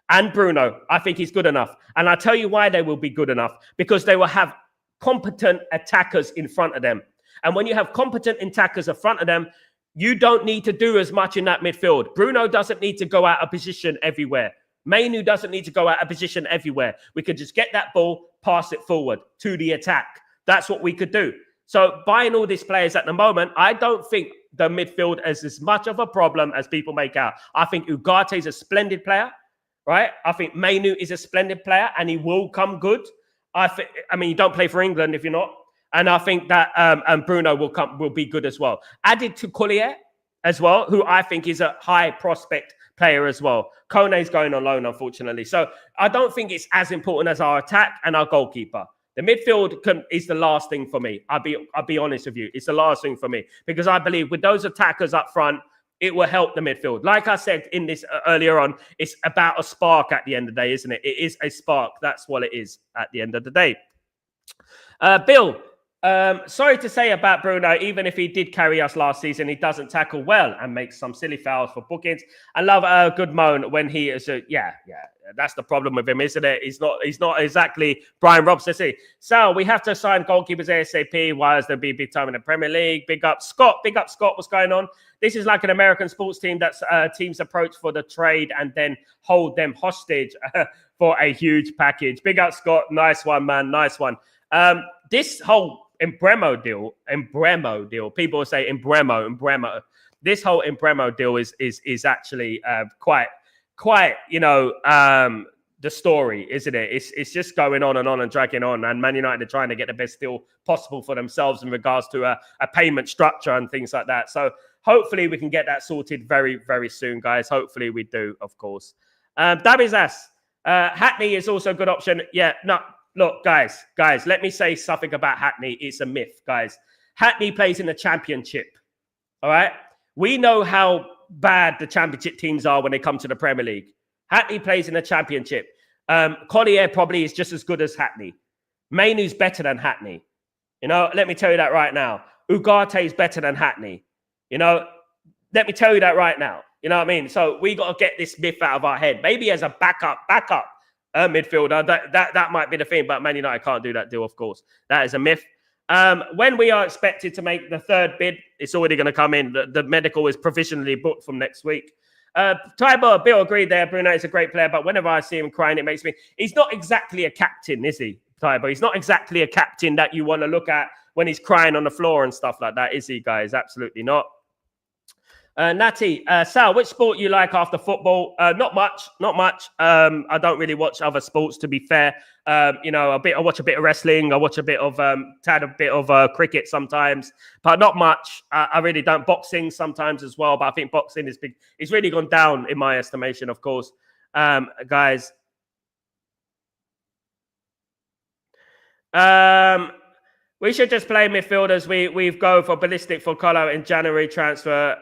And Bruno, I think he's good enough. And I'll tell you why they will be good enough. Because they will have competent attackers in front of them. And when you have competent attackers in front of them, you don't need to do as much in that midfield. Bruno doesn't need to go out of position everywhere. Mainu doesn't need to go out of position everywhere. We could just get that ball, pass it forward to the attack. That's what we could do. So buying all these players at the moment, I don't think the midfield is as much of a problem as people make out. I think Ugarte is a splendid player, right? I think Mainu is a splendid player and he will come good. I mean, you don't play for England if you're not. And I think that Bruno will be good as well. Added to Collier as well, who I think is a high prospect player as well. Kone's going on loan, unfortunately. So I don't think it's as important as our attack and our goalkeeper. The midfield is the last thing for me. I'll be honest with you. It's the last thing for me because I believe with those attackers up front, it will help the midfield. Like I said in this earlier on, it's about a spark at the end of the day, isn't it? It is a spark. That's what it is at the end of the day. Bill, sorry to say about Bruno, even if he did carry us last season, he doesn't tackle well and makes some silly fouls for bookings. I love a good moan when he is, that's the problem with him, isn't it? He's not exactly Brian Robson, is he? So we have to sign goalkeepers ASAP. Why is there be big time in the Premier League? Big up Scott. What's going on? This is like an American sports team that's teams approach for the trade and then hold them hostage for a huge package. Big up Scott. Nice one, man. Nice one. This whole Imbremo deal. People will say Imbremo. This whole Imbremo deal is actually quite the story, isn't it? It's just going on and dragging on, and Man United are trying to get the best deal possible for themselves in regards to a payment structure and things like that. So hopefully we can get that sorted very, very soon, guys. Hopefully we do, of course. Dabizas, Hackney is also a good option. Yeah, no. Look, guys, let me say something about Hackney. It's a myth, guys. Hackney plays in the Championship, all right? We know how bad the Championship teams are when they come to the Premier League. Hackney plays in the Championship. Collier probably is just as good as Hackney. Mainu's better than Hackney. Let me tell you that right now. Ugarte is better than Hackney. Let me tell you that right now. You know what I mean? So we got to get this myth out of our head. Maybe as a backup midfielder, that might be the thing, but Man United can't do that deal, of course. That is a myth. When we are expected to make the third bid, it's already going to come in. The medical is provisionally booked from next week. Bill agreed there. Bruno is a great player, but whenever I see him crying, it makes me... He's not exactly a captain, is he, Tybo? He's not exactly a captain that you want to look at when he's crying on the floor and stuff like that, is he, guys? Absolutely not. Natty, Sal, which sport you like after football? Not much. I don't really watch other sports, to be fair. I watch a bit of wrestling. I watch a bit of cricket sometimes, but not much. I really don't. Boxing sometimes as well, but I think boxing is big. It's really gone down in my estimation, of course, guys. We should just play midfielders. We've go for ballistic for Colo in January transfer.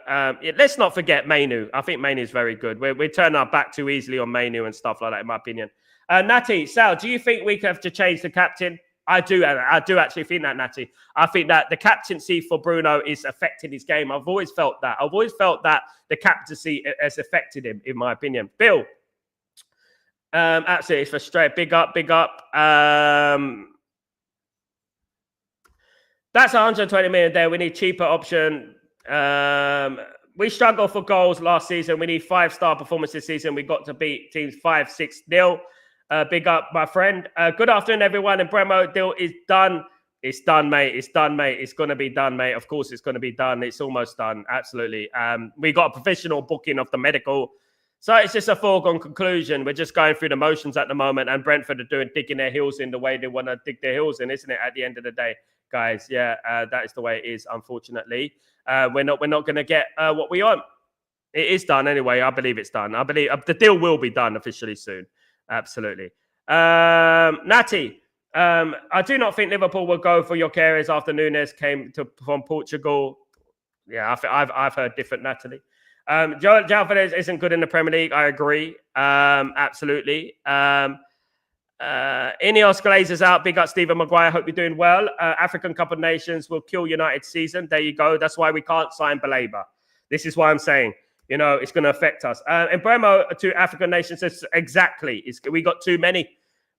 Let's not forget Mainu. I think Mainu is very good. We turn our back too easily on Mainu and stuff like that, in my opinion. Natty, Sal, do you think we have to change the captain? I do actually think that, Natty. I think that the captaincy for Bruno is affecting his game. I've always felt that. The captaincy has affected him, in my opinion. Bill, absolutely, it's for straight. Big up. That's 120 million there. We need cheaper option. We struggled for goals last season. We need 5-star performance this season. We got to beat teams 5-6-0. Big up, my friend. Good afternoon, everyone. Imbremo deal is done. It's done, mate. It's going to be done, mate. Of course, it's going to be done. It's almost done. Absolutely. We got a professional booking of the medical. So it's just a foregone conclusion. We're just going through the motions at the moment, and Brentford are digging their heels in the way they want to dig their heels in, isn't it, at the end of the day? Guys, that is the way it is, unfortunately. We're not going to get what we want. It is done anyway. I believe it's done. I believe the deal will be done officially soon. Absolutely. Natty, I do not think Liverpool will go for Gyökeres after Nunes came from Portugal. Yeah, I've heard different, Natalie. João Félix isn't good in the Premier League. I agree. Absolutely. Ineos Glazers out. Big up Stephen Maguire. Hope you're doing well. African Cup of Nations will kill United's season. There you go. That's why we can't sign Baleba. This is why I'm saying, it's going to affect us. Imbremo to African nations is exactly. We got too many.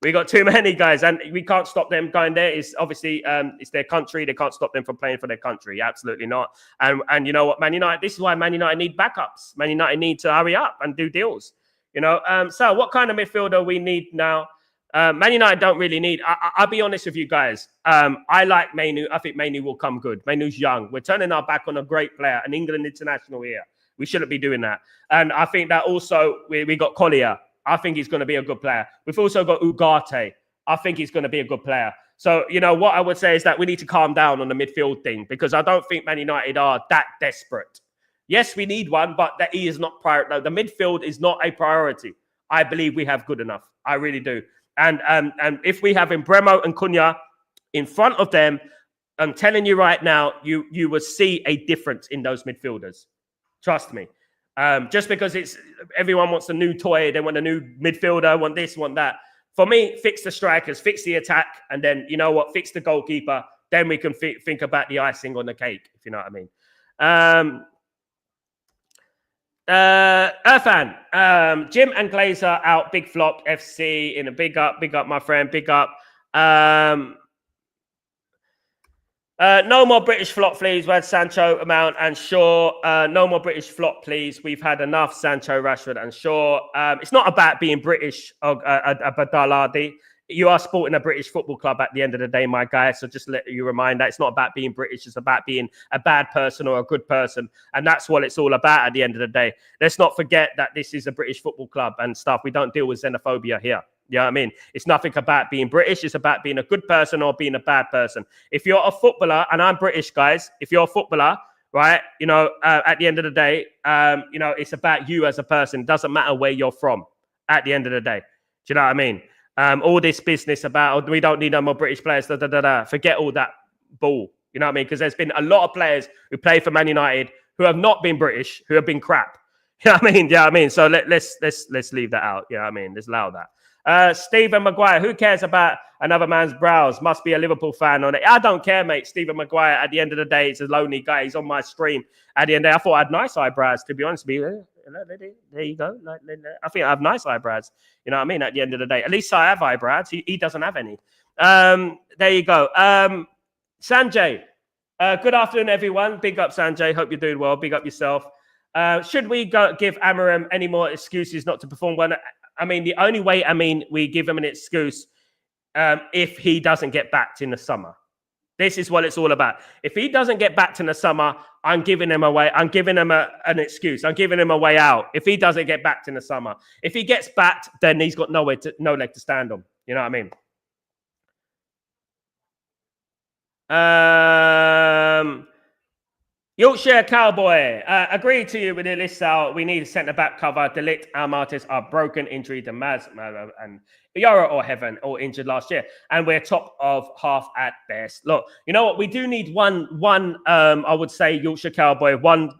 We got too many guys, and we can't stop them going there. It's obviously it's their country. They can't stop them from playing for their country. Absolutely not. And you know what, Man United. This is why Man United need backups. Man United need to hurry up and do deals. So what kind of midfielder we need now? Man United don't really need. I'll be honest with you guys. I like Mainu. I think Mainu will come good. Mainu's young. We're turning our back on a great player, an England international here. We shouldn't be doing that. And I think that also we got Collier. I think he's going to be a good player. We've also got Ugarte. I think he's going to be a good player. So, what I would say is that we need to calm down on the midfield thing, because I don't think Man United are that desperate. Yes, we need one, but that he is not priority. No, the midfield is not a priority. I believe we have good enough. I really do. And if we have Imbremo and Cunha in front of them, I'm telling you right now, you will see a difference in those midfielders. Trust me. Just because it's everyone wants a new toy, they want a new midfielder, want this, want that. For me, fix the strikers, fix the attack, and then you know what, fix the goalkeeper. Then we can think about the icing on the cake, if you know what I mean. Irfan, Jim and Glazer out, big flop. FC in a big up, my friend, big up. No more British flop, please. We had Sancho, Mount, and Shaw. No more British flop, please. We've had enough Sancho, Rashford, and Shaw. It's not about being British, Badaladi. You are supporting a British football club at the end of the day, my guy. So just let you remind that it's not about being British. It's about being a bad person or a good person. And that's what it's all about at the end of the day. Let's not forget that this is a British football club and stuff. We don't deal with xenophobia here. You know what I mean? It's nothing about being British. It's about being a good person or being a bad person. If you're a footballer, and I'm British, guys, if you're a footballer, right, you know, at the end of the day, you know, it's about you as a person. It doesn't matter where you're from at the end of the day. Do you know what I mean? All this business about, we don't need no more British players, forget all that bull. You know what I mean? Because there's been a lot of players who play for Man United who have not been British, who have been crap. You know what I mean? Yeah, I mean, so let's leave that out. You know what I mean? Let's allow that. Stephen Maguire, who cares about another man's brows? Must be a Liverpool fan on it. I don't care, mate. Stephen Maguire, at the end of the day, he's a lonely guy. He's on my stream. At the end of the day, I thought I had nice eyebrows, to be honest with you. There you go. I think I have nice eyebrows. You know what I mean? At the end of the day, at least I have eyebrows. He doesn't have any. There you go. Sanjay, good afternoon, everyone. Big up, Sanjay. Hope you're doing well. Big up yourself. Should we give Amorim any more excuses not to perform well? I mean, the only way, we give him an excuse if he doesn't get backed in the summer. This is what it's all about. If he doesn't get backed in the summer, I'm giving him away. I'm giving him an excuse. I'm giving him a way out. If he doesn't get backed in the summer, if he gets backed, then he's got no leg to stand on. You know what I mean? Yorkshire Cowboy, agree to you with the list out. We need a centre-back cover. De Ligt, Almatis are broken, injury to Maz and Yara or Heaven, all injured last year. And we're top of half at best. Look, you know what? We do need one I would say, Yorkshire Cowboy, one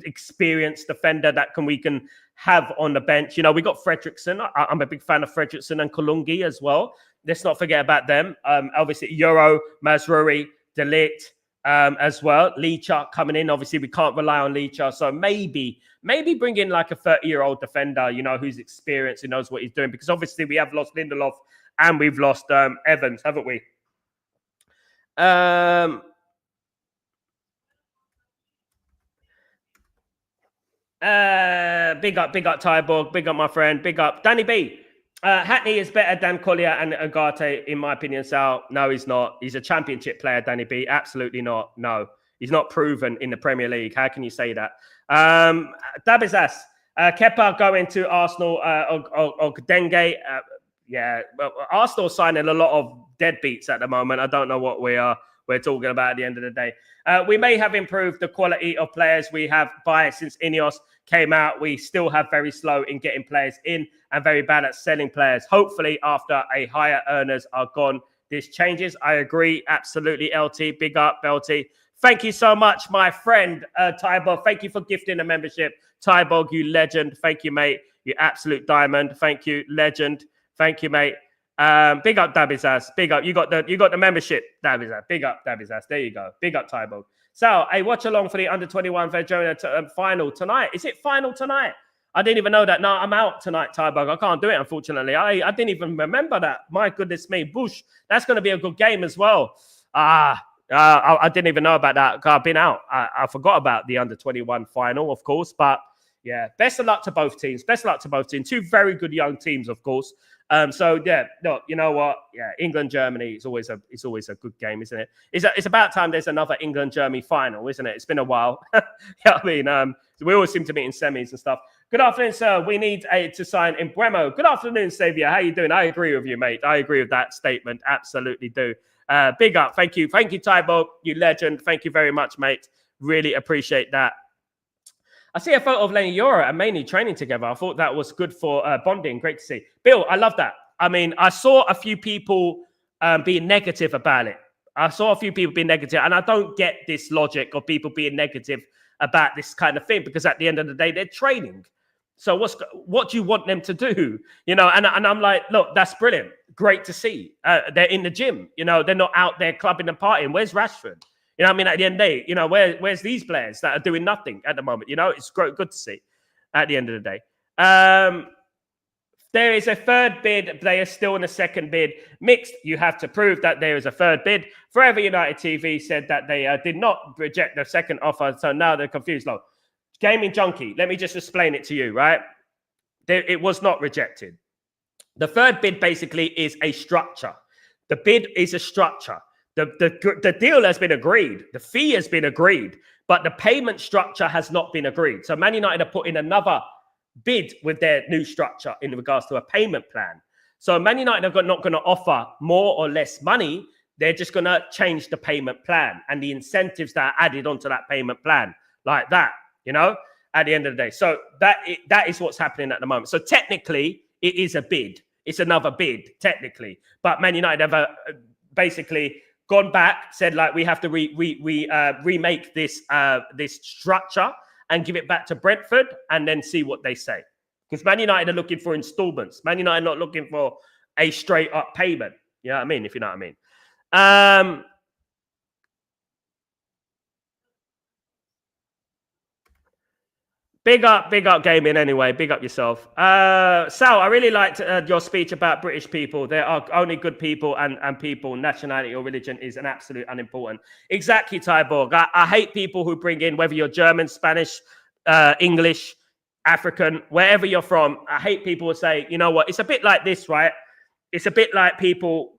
experienced defender that we can have on the bench. You know, we got Fredrickson. I'm a big fan of Fredrickson and Kolungi as well. Let's not forget about them. Obviously, Euro, Mazruri, De Ligt, as well. Leacher coming in. Obviously, we can't rely on Leacher. So maybe bring in like a 30-year-old defender, you know, who's experienced, who knows what he's doing. Because obviously we have lost Lindelof and we've lost Evans, haven't we? Big up Tyborg. Big up my friend. Big up Danny B. Hackney is better than Collier and Agate, in my opinion, Sal. No, he's not. He's a championship player, Danny B. Absolutely not. No, he's not proven in the Premier League. How can you say that? Dabizas, Kepa going to Arsenal or Denge. Yeah, well, Arsenal signing a lot of deadbeats at the moment. I don't know what we're talking about at the end of the day. We may have improved the quality of players we have by since Ineos came out. We still have very slow in getting players in and very bad at selling players. Hopefully, after a higher earners are gone, this changes. I agree. Absolutely, LT. Big up, LT. Thank you so much, my friend, Tybog. Thank you for gifting a membership. Tybog, you legend. Thank you, mate. You absolute diamond. Thank you, legend. Thank you, mate. Big up Dabizas. Big up. You got the membership, Dabizas. Big up Dabizas. There you go. Big up Tybog. So, a watch along for the under-21 Virginia final tonight. Is it final tonight? I didn't even know that. No, I'm out tonight, Tybug. I can't do it, unfortunately. I didn't even remember that. My goodness me. Bush, that's going to be a good game as well. I didn't even know about that. I've been out. I forgot about the under-21 final, of course. But, yeah, best of luck to both teams. Best of luck to both teams. Two very good young teams, of course. So yeah, no, you know what? Yeah, England Germany is always a good game, isn't it? It's about time there's another England Germany final, isn't it? It's been a while. I mean, we always seem to meet in semis and stuff. Good afternoon, sir. We need to sign Imbremo. Good afternoon, Xavier. How you doing? I agree with you, mate. I agree with that statement. Absolutely do. Big up. Thank you, Tybo. You legend. Thank you very much, mate. Really appreciate that. I see a photo of Lenny Yora and mainly training together. I thought that was good for bonding. Great to see. Bill, I love that. I mean, I saw a few people being negative about it. I saw a few people being negative, and I don't get this logic of people being negative about this kind of thing, because at the end of the day, they're training. So what do you want them to do? You know, and I'm like, look, that's brilliant. Great to see. They're in the gym. You know, they're not out there clubbing and partying. Where's Rashford? You know what I mean? At the end of the day, you know, where's these players that are doing nothing at the moment? You know, it's great, good to see at the end of the day. There is a third bid. They are still in the second bid. Mixed, you have to prove that there is a third bid. Forever United TV said that they did not reject the second offer, so now they're confused. Look, Gaming Junkie, let me just explain it to you, right? It was not rejected. The third bid basically is a structure. The bid is a structure. The deal has been agreed. The fee has been agreed, but the payment structure has not been agreed. So Man United have put in another bid with their new structure in regards to a payment plan. So Man United are not going to offer more or less money. They're just going to change the payment plan and the incentives that are added onto that payment plan, like that, you know, at the end of the day. So that is what's happening at the moment. So technically, it is a bid. It's another bid, technically. But Man United have basically gone back, said, like, we have to remake this structure and give it back to Brentford and then see what they say. Because Man United are looking for installments. Man United are not looking for a straight up payment. You know what I mean? If you know what I mean. Big up gaming anyway. Big up yourself. Sal, I really liked your speech about British people. There are only good people and people, nationality or religion is an absolute unimportant. Exactly, Tyborg. I hate people who bring in, whether you're German, Spanish, English, African, wherever you're from. I hate people who say, you know what, it's a bit like this, right? It's a bit like people...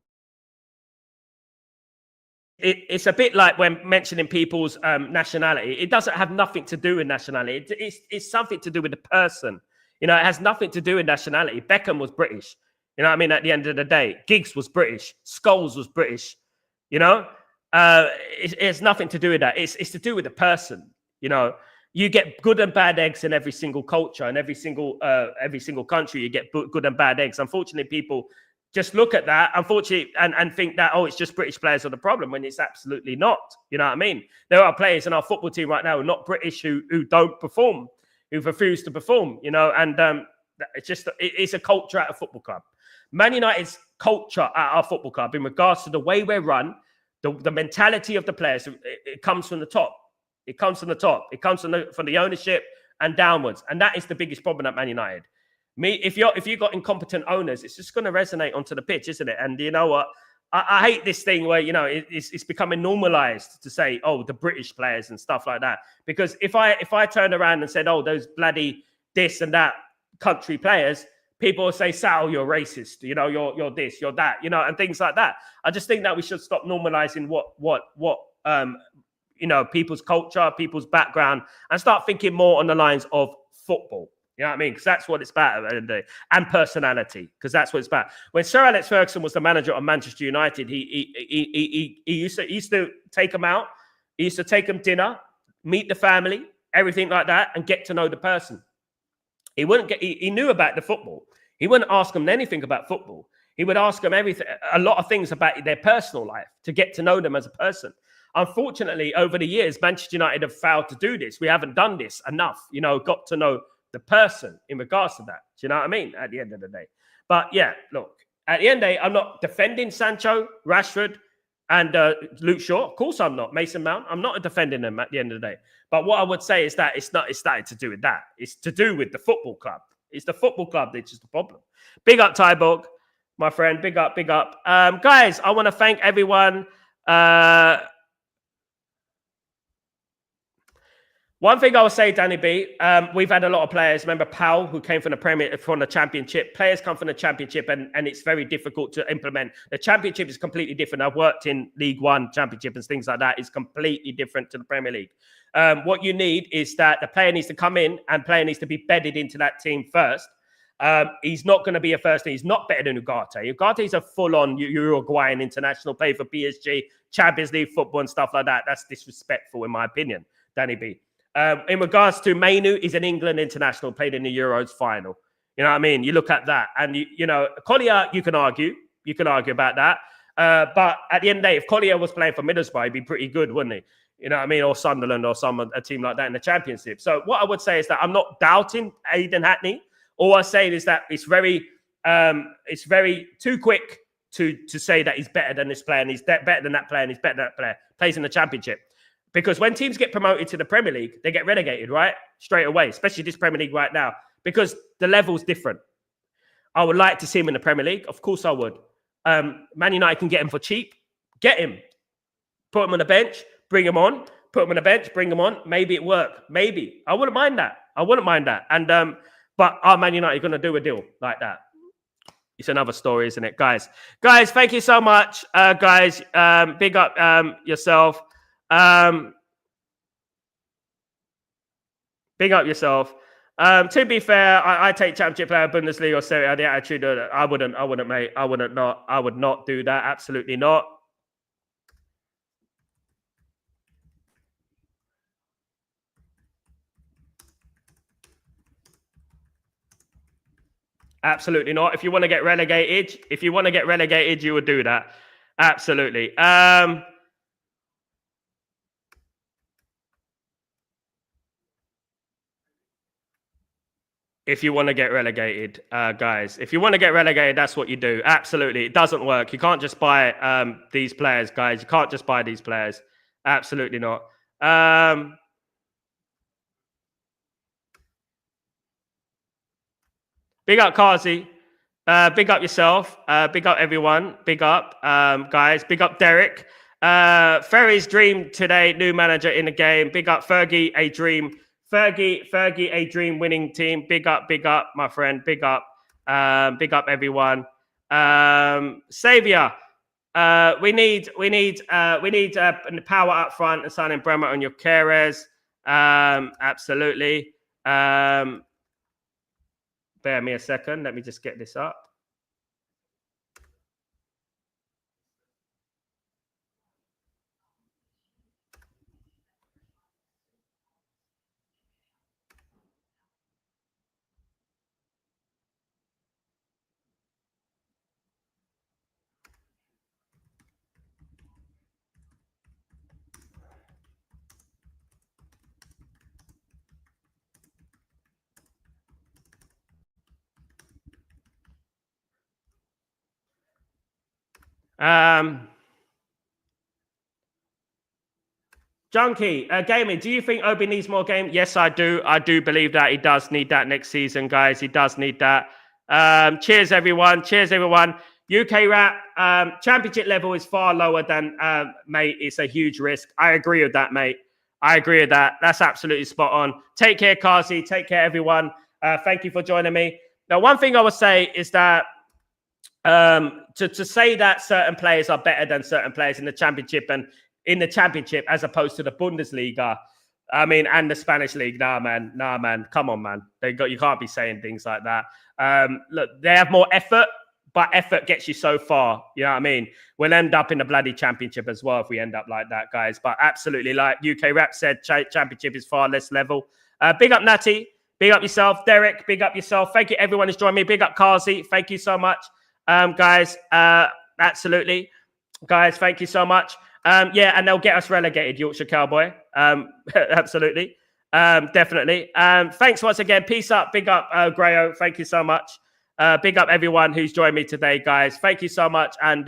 It's a bit like when mentioning people's nationality. It doesn't have nothing to do with nationality. It's something to do with the person. You know, it has nothing to do with nationality. Beckham was British. You know what I mean? At the end of the day, Giggs was British. Scholes was British. You know, it's nothing to do with that. It's to do with the person. You know, you get good and bad eggs in every single culture and every single country. You get good and bad eggs. Unfortunately, people just look at that, unfortunately, and think that, oh, it's just British players are the problem, when it's absolutely not. You know what I mean? There are players in our football team right now who are not British, who don't perform, who refuse to perform, you know, and it's a culture at a football club. Man United's culture at our football club, in regards to the way we're run, the mentality of the players, it comes from the top. It comes from the top. It comes from the ownership and downwards. And that is the biggest problem at Man United. If you've got incompetent owners, it's just going to resonate onto the pitch, isn't it? And you know what? I hate this thing where, you know, it's becoming normalized to say, oh, the British players and stuff like that. Because if I turned around and said, oh, those bloody this and that country players, people will say, Sal, you're racist. You know, you're this, you're that, you know, and things like that. I just think that we should stop normalizing what you know, people's culture, people's background, and start thinking more on the lines of football. You know what I mean? Because that's what it's about at the end of the day. And personality, because that's what it's about. When Sir Alex Ferguson was the manager of Manchester United, he used to take them out. He used to take them dinner, meet the family, everything like that, and get to know the person. He knew about the football. He wouldn't ask them anything about football. He would ask them a lot of things about their personal life to get to know them as a person. Unfortunately, over the years, Manchester United have failed to do this. We haven't done this enough, you know, got to know the person in regards to that. Do you know what I mean? At the end of the day. But yeah, look, at the end of the day, I'm not defending Sancho, Rashford, and Luke Shaw. Of course I'm not. Mason Mount. I'm not defending them at the end of the day. But what I would say is that it's starting to do with that. It's to do with the football club. It's the football club that's just the problem. Big up, Tyborg, my friend. Big up, big up. Guys, I want to thank everyone. One thing I will say, Danny B, we've had a lot of players. Remember Powell, who came from the Championship. Players come from the Championship, and it's very difficult to implement. The Championship is completely different. I've worked in League One, Championship, and things like that. It's completely different to the Premier League. What you need is that the player needs to come in, and player needs to be bedded into that team first. He's not going to be a first team. He's not better than Ugarte. Ugarte is a full-on Uruguayan international, player for PSG, Champions League football and stuff like that. That's disrespectful, in my opinion, Danny B. In regards to Mainu, he's an England international, played in the Euros final. You know what I mean? You look at that, and you know, Collier, you can argue about that. But at the end of the day, if Collier was playing for Middlesbrough, he'd be pretty good, wouldn't he? You know what I mean? Or Sunderland or a team like that in the Championship. So what I would say is that I'm not doubting Aidan Hackney. All I'm saying is that it's very too quick to say that he's better than this player and he's better than that player and he's better than that player. Plays in the Championship. Because when teams get promoted to the Premier League, they get relegated, right? Straight away, especially this Premier League right now, because the level's different. I would like to see him in the Premier League. Of course I would. Man United can get him for cheap. Get him. Put him on the bench. Bring him on. Put him on the bench. Bring him on. Maybe it work. Maybe. I wouldn't mind that. And but are Man United going to do a deal like that? It's another story, isn't it, guys? Guys, thank you so much, guys. Big up yourself. Big up yourself. To be fair, I take Championship player, Bundesliga or Serie A. The attitude, I wouldn't, mate. I would not do that. Absolutely not. Absolutely not. If you want to get relegated, you would do that. Absolutely. If you want to get relegated, guys, if you want to get relegated, that's what you do. Absolutely. It doesn't work. You can't just buy these players, guys. You can't just buy these players. Absolutely not. Big up, Kazi. Big up yourself. Big up everyone. Big up, guys. Big up, Derek. Ferry's dream today, new manager in the game. Big up, Fergie, a dream. Fergie, a dream winning team. Big up, my friend. Big up everyone. Saviour, we need power up front and signing Imbremo on your carers. Absolutely. Bear me a second. Let me just get this up. Junkie, Gaming, do you think Obi needs more game? Yes, I do. I do believe that he does need that next season, guys. He does need that. Cheers, everyone. UK rap, Championship level is far lower than, mate. It's a huge risk. I agree with that, mate. That's absolutely spot on. Take care, Kazi. Take care, everyone. Thank you for joining me. Now, one thing I would say is that to say that certain players are better than certain players in the Championship as opposed to the Bundesliga, I mean, and the Spanish league. Nah, man. Come on, man. You can't be saying things like that. Look, they have more effort, but effort gets you so far. You know what I mean? We'll end up in the bloody Championship as well if we end up like that, guys. But absolutely, like UK Rap said, Championship is far less level. Big up, Natty. Big up yourself. Derek, big up yourself. Thank you, everyone who's joined me. Big up, Kazi. Thank you so much. Guys, absolutely. Guys, thank you so much. Yeah, and they'll get us relegated, Yorkshire Cowboy. Absolutely. Definitely. Thanks once again. Peace up. Big up, Grayo. Thank you so much. Big up everyone who's joined me today, guys. Thank you so much. And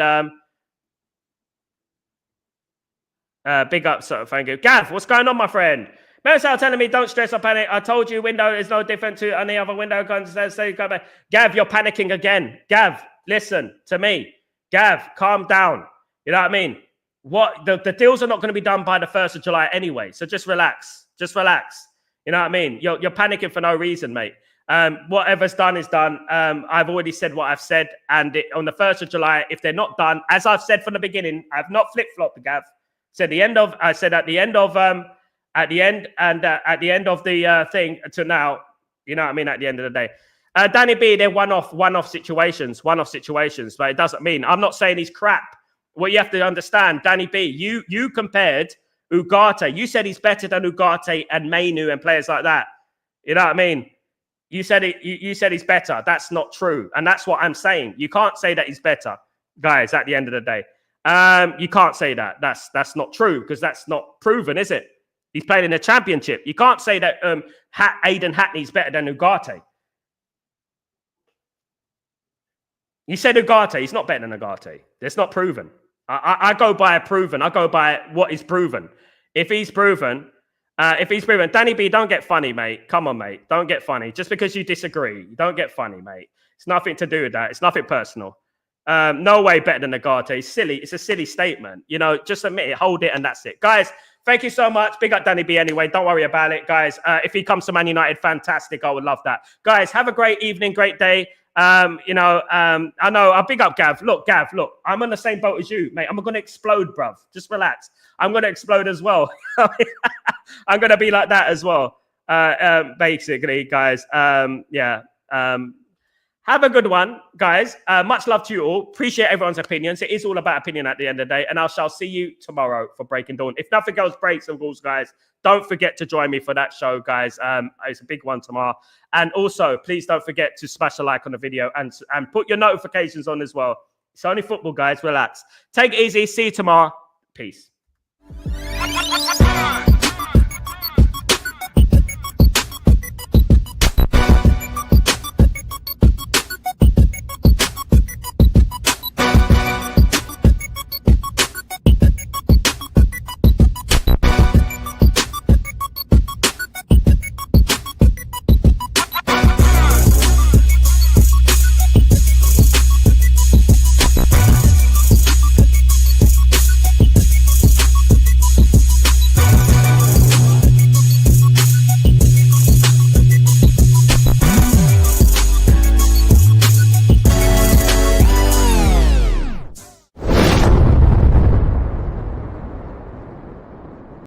big up, so thank you. Gav, what's going on, my friend? Sal telling me don't stress or panic. I told you window is no different to any other window. Gav, you're panicking again. Gav, listen to me. Gav, calm down. You know what I mean? What the deals are not going to be done by the 1st of July anyway. So just relax. You know what I mean? You're panicking for no reason, mate. Whatever's done is done. I've already said what I've said. And on the 1st of July, if they're not done, as I've said from the beginning, I've not flip-flopped, Gav. At the end of the thing to now, you know what I mean, at the end of the day. Danny B, they're one-off situations, but it doesn't mean, I'm not saying he's crap. What you have to understand, Danny B, you compared Ugarte. You said he's better than Ugarte and Mainu and players like that. You know what I mean? You said it. You said he's better. That's not true, and that's what I'm saying. You can't say that he's better, guys. At the end of the day, you can't say that. That's not true because that's not proven, is it? He's played in the championship. You can't say that Aidan Hackney's better than Ugarte. You said Ugarte. He's not better than Ugarte. That's not proven. I go by a proven. I go by what is proven. If he's proven, Danny B, don't get funny, mate. Come on, mate. Don't get funny. Just because you disagree, don't get funny, mate. It's nothing to do with that. It's nothing personal. No way better than Ugarte. It's silly. It's a silly statement. You know, just admit it, hold it, and that's it. Guys, thank you so much. Big up Danny B anyway. Don't worry about it, guys. If he comes to Man United, fantastic. I would love that. Guys, have a great evening, great day. I know I'll big up Gav. Look, I'm on the same boat as you, mate. I'm gonna explode, bruv. Just relax. I'm gonna explode as well. I'm gonna be like that as well. Basically, guys. Have a good one, guys. Much love to you all. Appreciate everyone's opinions. It is all about opinion at the end of the day. And I shall see you tomorrow for Breaking Dawn. If nothing else breaks and rules, guys, don't forget to join me for that show, guys. It's a big one tomorrow. And also, please don't forget to smash a like on the video and put your notifications on as well. It's only football, guys. Relax. Take it easy. See you tomorrow. Peace.